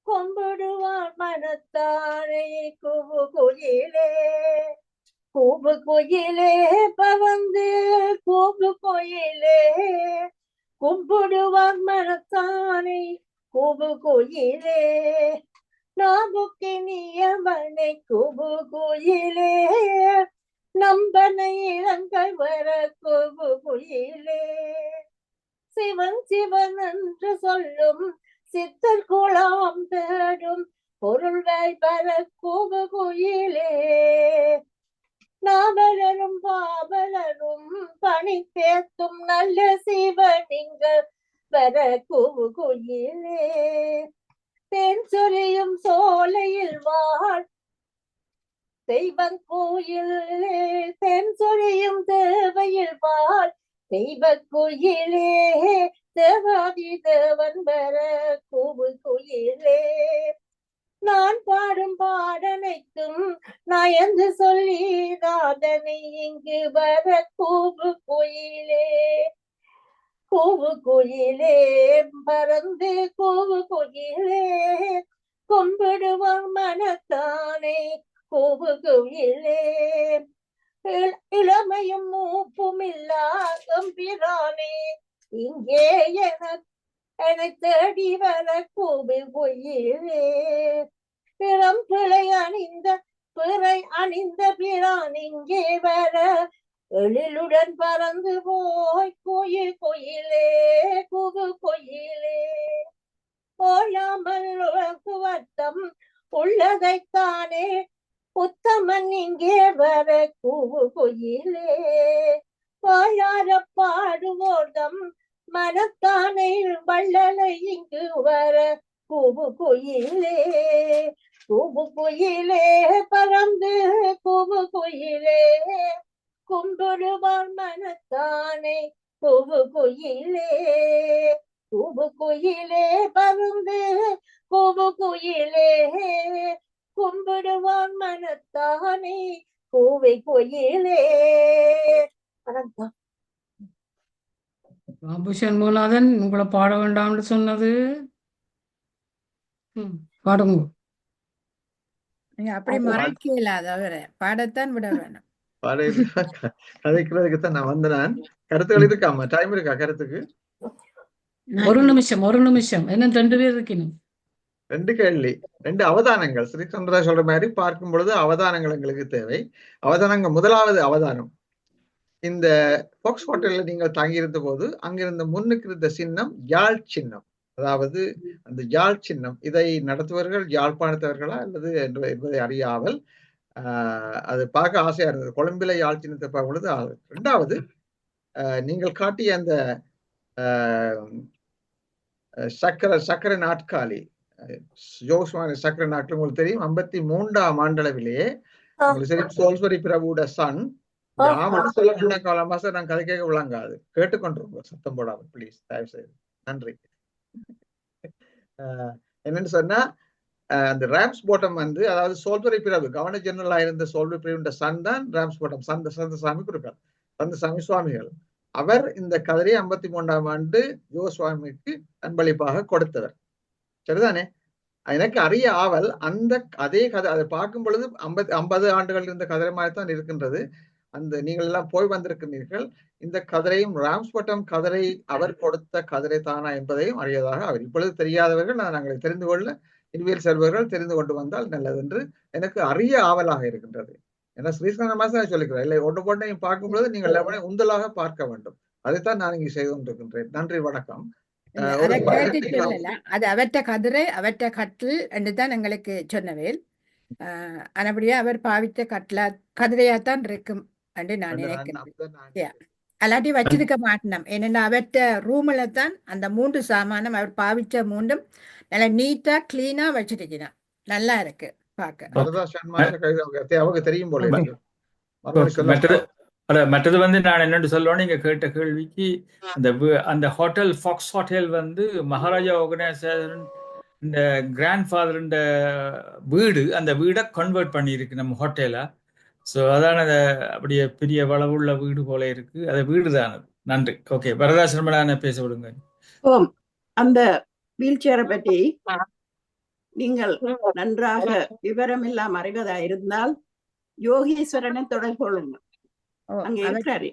கொம்பிடுவான் மனத்தாரை கூவு கோயிலே. கூவு கோயிலே பறந்து கூவு கோயிலே கும்பிடுவான் மனத்தாரை கூவு கோயிலே. நாவுக்கு நியமனை கூவு கோயிலே நம்பனை இளங்கள் வர கூவு கோயிலே. சிவன் சிவன் என்று சொல்லும் சித்தர் குலாம் தேடும் பொருள்வாய் பர கூவு குயிலே நாவலரும் பாவலரும் பணி சேர்த்தும் நல்ல சிவனிங்கள் வர கூவு குயிலே தேன் சொரியும் சோலையில் வாழ் தெய்வம் கோயிலே தென் சொரியும் தேவையில் வாழ் தெய்வ கோயிலே தேவாதி தேவன் வர கூவு கோயிலே நான் பாடும் பாடனைக்கும் நயந்து சொல்லி நாதனை இங்கு வர கூவு கோயிலே கூவு கோயிலே பறந்து கூவு கோயிலே கும்பிடுவார் மனத்தானே கூவு கோயிலே இளமையும் மூப்பும் இல்லா கம்பிரானே இங்கே என்னை தேடி வர கூவு கோயிலே பிறம் பிழை அணிந்த பிறை அணிந்த பிரான் இங்கே வர எழிலுடன் பறந்து போய் கோயில் கோயிலே கூவு கோயிலே ஓயாமல் உலகு வட்டம் உள்ளதைத்தானே உத்தமன் இங்கே வர கூவு கோயிலே வாயார பாடுவோர்தம் மனத்தானே வள்ளலை இங்கு வர கூவு கோயிலே கூவு கோயிலே பறந்து கூவு கோயிலே கும்பிடுவார் மனத்தானே கூவு கோயிலே கூவு கோயிலே பறந்து கூவு கோயிலே கும்பிடுவான் மனத்தானே கூவை கோயிலே. பாபு சண்முகநாதன் உங்களை பாட வேண்டாம்னு சொன்னது. பாடுங்க. நீங்க அப்படி மறைக்க இல்லாத அவரை பாடத்தான் விட வேணும். கதைக்கிறதுக்கு தான் நான் வந்தேன். கருத்துக்கள் இருக்காமா? டைம் இருக்கா கருத்துக்கு? ஒரு நிமிஷம் என்ன 2 பேர் இருக்கணும். 2 கேள்வி, 2 அவதானங்கள். ஸ்ரீசந்திரா சொல்ற மாதிரி பார்க்கும் பொழுது அவதானங்கள் எங்களுக்கு தேவை. அவதானங்கள், முதலாவது அவதானம், இந்த பாக்ஸ் ஹோட்டல்ல நீங்கள் தங்கியிருந்த போது அங்கிருந்த முன்னுக்கு இருந்த சின்னம் யாழ் சின்னம். அதாவது அந்த யாழ் சின்னம், இதை நடத்துவர்கள் யாழ்ப்பாணத்தவர்களா அல்லது என்பதை அறியாமல் அது பார்க்க ஆசையா இருந்தது. கொழும்பில யாழ் சின்னத்தை பார்க்கும் பொழுது. 2வது, நீங்கள் காட்டிய அந்த சக்கர நாட்காலி, ஜோஸ்வாமி சக்கர நாட்கள் உங்களுக்கு தெரியும். 53ஆம் ஆண்டளவிலேயே உங்களுக்கு சரி, சோல்ஸ்வரி பிரபுட சன். நான் சொல்ல முன்ன காலமா சார் நான் கதை கேட்க விளங்காது, கேட்டுக்கொண்டிருக்கோம், சத்தம் போடாமல் பிளீஸ், தயவு செய்து. நன்றி. என்னன்னு சொன்னா, அந்த ராம்ஸ் போட்டம் வந்து, அதாவது சோல்வரி பிரபு கவர்னர் ஜெனரலா இருந்த சோல்வரி பிரபுட சன் தான் ராம்ஸ் போட்டம், சந்தசாமி கொடுக்கார், சந்தசாமி சுவாமிகள். அவர் இந்த கதிரை 53ஆம் ஆண்டு யோசுவாமிக்கு அன்பளிப்பாக கொடுத்தவர். சரிதானே? எனக்கு அறிய ஆவல், அதே கதை அதை பார்க்கும் பொழுது 50 ஆண்டுகள் இருந்த கதிரை மாதிரி தான் இருக்கின்றது. அந்த நீங்கள் எல்லாம் போய் வந்திருக்கிறீர்கள். இந்த கதிரையும் ராம்ஸ்பட்டம் கதிரை அவர் கொடுத்த கதிரை தானா என்பதையும் அறியதாக அவர். இப்பொழுது தெரியாதவர்கள் நாங்கள் தெரிந்து கொள்ள, இனிமேல் செல்வர்கள் தெரிந்து கொண்டு வந்தால் நல்லது என்று எனக்கு அறிய ஆவலாக இருக்கின்றது. ஏன்னா ஸ்ரீஸ்கந்த மாசம் சொல்லிக்கிறேன் இல்லை, ஒன்று போட்டையும் பார்க்கும் பொழுது நீங்கள் எல்லாமே உந்தலாக பார்க்க வேண்டும். அதைத்தான் நான் இங்கே செய்து கொண்டிருக்கின்றேன். நன்றி, வணக்கம். அது அவற்ற கதிரை அவற்ற கட்டில் என்றுதான் எங்களுக்கு சொன்னவேல். ஆனபடியா அவர் பாவித்த கதிரையாத்தான் இருக்கும் என்று நான் நினைக்கிறேன். அல்லாட்டி வச்சிருக்க மாட்டோம். ஏன்னா அவற்ற ரூம்ல தான் அந்த 3 சாமானம் அவர் பாவிச்ச 3ம் நல்லா நீட்டா கிளீனா வச்சிருக்கிறான். நல்லா இருக்கு பார்க்க. தெரியும் போல. மற்றது வந்து நான் என்னன்னு சொல்லுவேன், நீங்க கேட்ட கேள்விக்கு, அந்த ஹோட்டல் ஃபாக்ஸ் ஹோட்டல் வந்து மகாராஜா ஆர்கனைசேஷன் இந்த கிராண்ட் ஃபாதர் வீடு, அந்த வீடை கன்வெர்ட் பண்ணியிருக்கு நம்ம ஹோட்டலா. ஸோ அதான அப்படியே பெரிய வளவுள்ள வீடு போல இருக்கு. அது வீடு தான். நன்றி. ஓகே, வரதாசிரம பேச விடுங்க. அந்த வீல் சேரை பற்றி நீங்கள் நன்றாக விவரம் எல்லாம் அறிவதா இருந்தால் யோகீஸ்வரனை தொடர்பு கொள்ளுங்கள். அங்க இருக்கிறாரு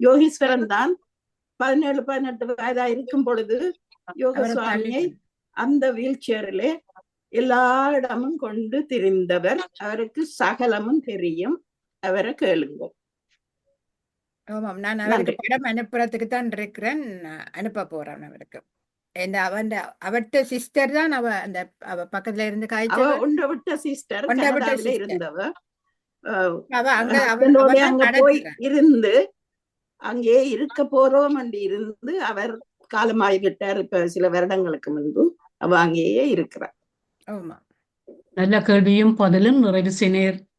யோகீஸ்வரன் தான் 17-18 வயதா இருக்கும் பொழுது யோக சுவாமியை அந்த வீல் சேரிலே எல்லா இடமும் கொண்டு திரிந்தவர். அவருக்கு சகலமும் தெரியும். அவரை கேளுங்க. ஆமாம், நான் அவருக்கு படம் அனுப்புறதுக்கு தான் இருக்கிறேன். அனுப்ப போறேன் அவருக்கு. அவட்ட சிஸ்டர் தான் அவ பக்கத்துல இருந்து அவ காய்ச்சவ. ஒன்றவிட்ட சிஸ்டர் ஒன்றவிட்ட கனடாவில சிஸ்டர். இருந்தவ. அவ ஹஸ்பண்டோட அவதான் அங்க போய் நடத்துறா. இருந்து அங்கே இருக்க போறோம் என்று இருந்து அவர் காலமாகிவிட்டார். இப்ப சில வருடங்களுக்கு முன்பு அவ அங்கேயே இருக்கிறார். ஆமா. நல்ல கேள்வியும் பதிலும் நிறைவு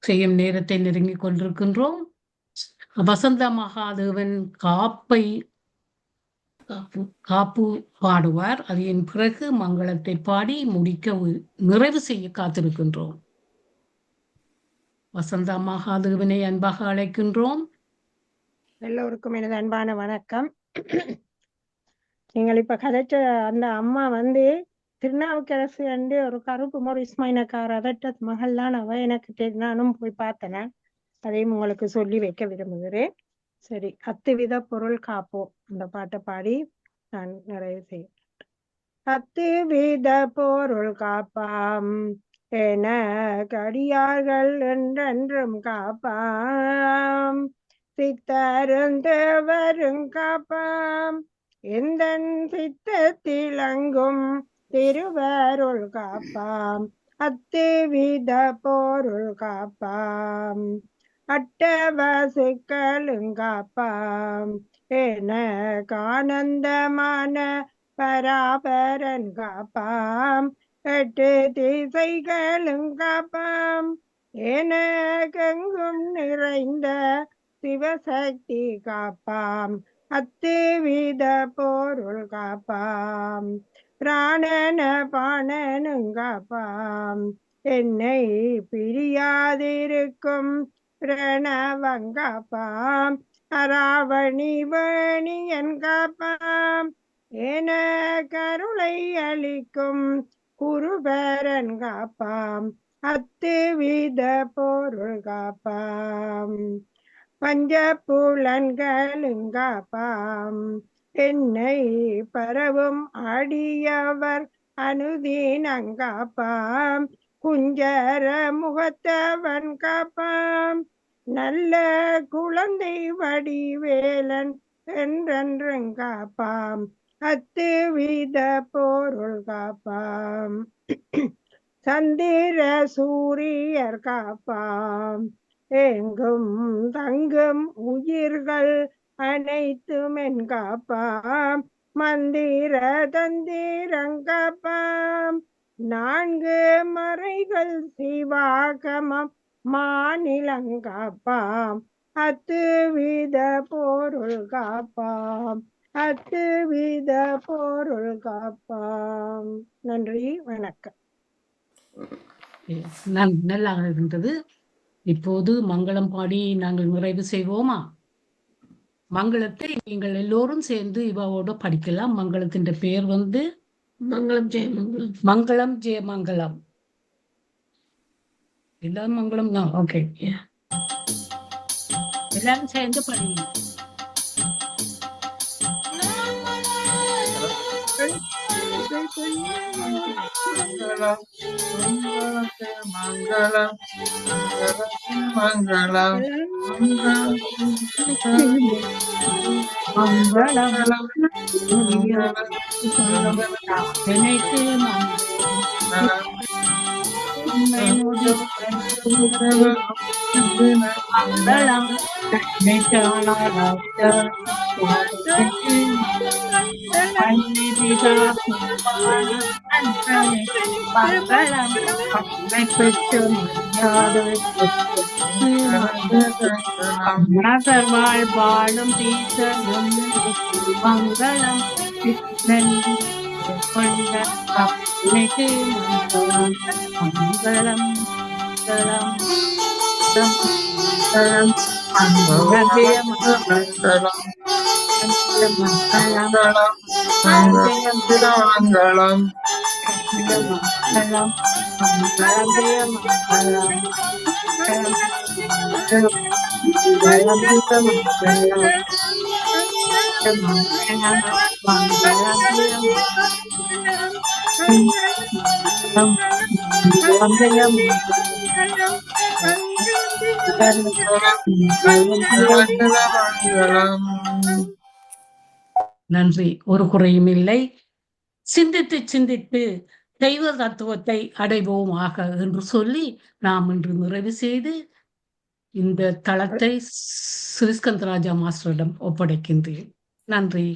செய்யும் நேரத்தை நெருங்கிக் கொண்டிருக்கின்றோம். வசந்த மகாதேவன் காப்பு பாடுவார். அதன் பிறகு மங்களத்தை பாடி முடிக்க நிறைவு செய்ய காத்திருக்கின்றோம். வசந்தா மகாதேவனை அன்பாக அழைக்கின்றோம். எல்லோருக்கும் எனது அன்பான வணக்கம். நீங்கள் இப்ப கதைச்ச அந்த அம்மா திருநாவுக்கரசு என்று ஒரு கருப்பு மொரிஸ் மைனக்கார அதட்ட மகள் தான் அவ. எனக்கு நானும் போய் பார்த்தேன். அதையும் உங்களுக்கு சொல்லி வைக்க விரும்புகிறேன். சரி, 10 வித பொருள் காப்போம் அந்த பாட்டை பாடி நான் நிறைவு செய்ய. 10 வித பொருள் காப்பாம் என கடியார்கள் என்றென்றும் காப்பாம், சித்தருந்தவரும் காப்பாம், எந்தன் சித்தத்திலங்கும் திருவருள் காப்பாம், 10 வித பொருள் காப்பாம், அட்டவசுக்களும் காப்பாம் என ஆனந்தமான பராபரன் காப்பாம், 8 திசைகளும் காப்பாம் என கெங்கும் நிறைந்த சிவசக்தி காப்பாம், 10 வித பொருள் காப்பாம், பிராணன பாணனும் காப்பாம், என்னை பிரியாதிருக்கும் பிரணவங்காப்பாம், அராவணி வேணியன் காப்பாம் என கருளை அளிக்கும் குருபரன் காப்பாம், 10 வித பொருள் காப்பாம், பஞ்சபுலன்களும் காப்பாம், என்னை பரவும் அடியவர் அனுதீனங்காப்பாம், குஞ்சர முகத்தவன் காப்பாம், நல்ல குழந்தை வடிவேலன் என்றென்றும் காப்பாம், 10 வித பொருள் காப்பாம், சந்திர சூரியர் காப்பாம், எங்கும் தங்கும் உயிர்கள் அனைத்துமென் காப்பாம், மந்திர தந்திரங்காப்பாம், 4 மறைகள் சிவாகமம் மாநிலங்காப்பாம், 10 வித பொருள் காப்பாம், 10 வித பொருள் காப்பாம். நன்றி, வணக்கம். நல்லா இருந்தது. இப்போது மங்களம் பாடி நாங்கள் நிறைவு செய்வோமா? மங்களத்தை நீங்கள் எல்லோரும் சேர்ந்து இவாவோட படிக்கலாம். மங்களத்தின் பெயர் மங்களம் ஜெயமங்கலம். மங்களம் ஜெயமங்கலம். எல்லாரும் மங்களம் தான். ஓகே, எல்லாரும் சேர்ந்து படிங்க. மங்களம் மங்களம் வாழ்வாழும் தீசனும் மங்களம் கொண்ட மங்களம் மங்களம் நன்றி. ஒரு குறையும் இல்லை. சிந்தித்து சிந்தித்து தெய்வ தத்துவத்தை அடைவோமாக என்று சொல்லி நாம் இன்று நிறைவு செய்து இந்த தளத்தை ஸ்ரீஸ்கந்தராஜா மாஸ்டரிடம் ஒப்படைக்கின்றேன். நன்றி.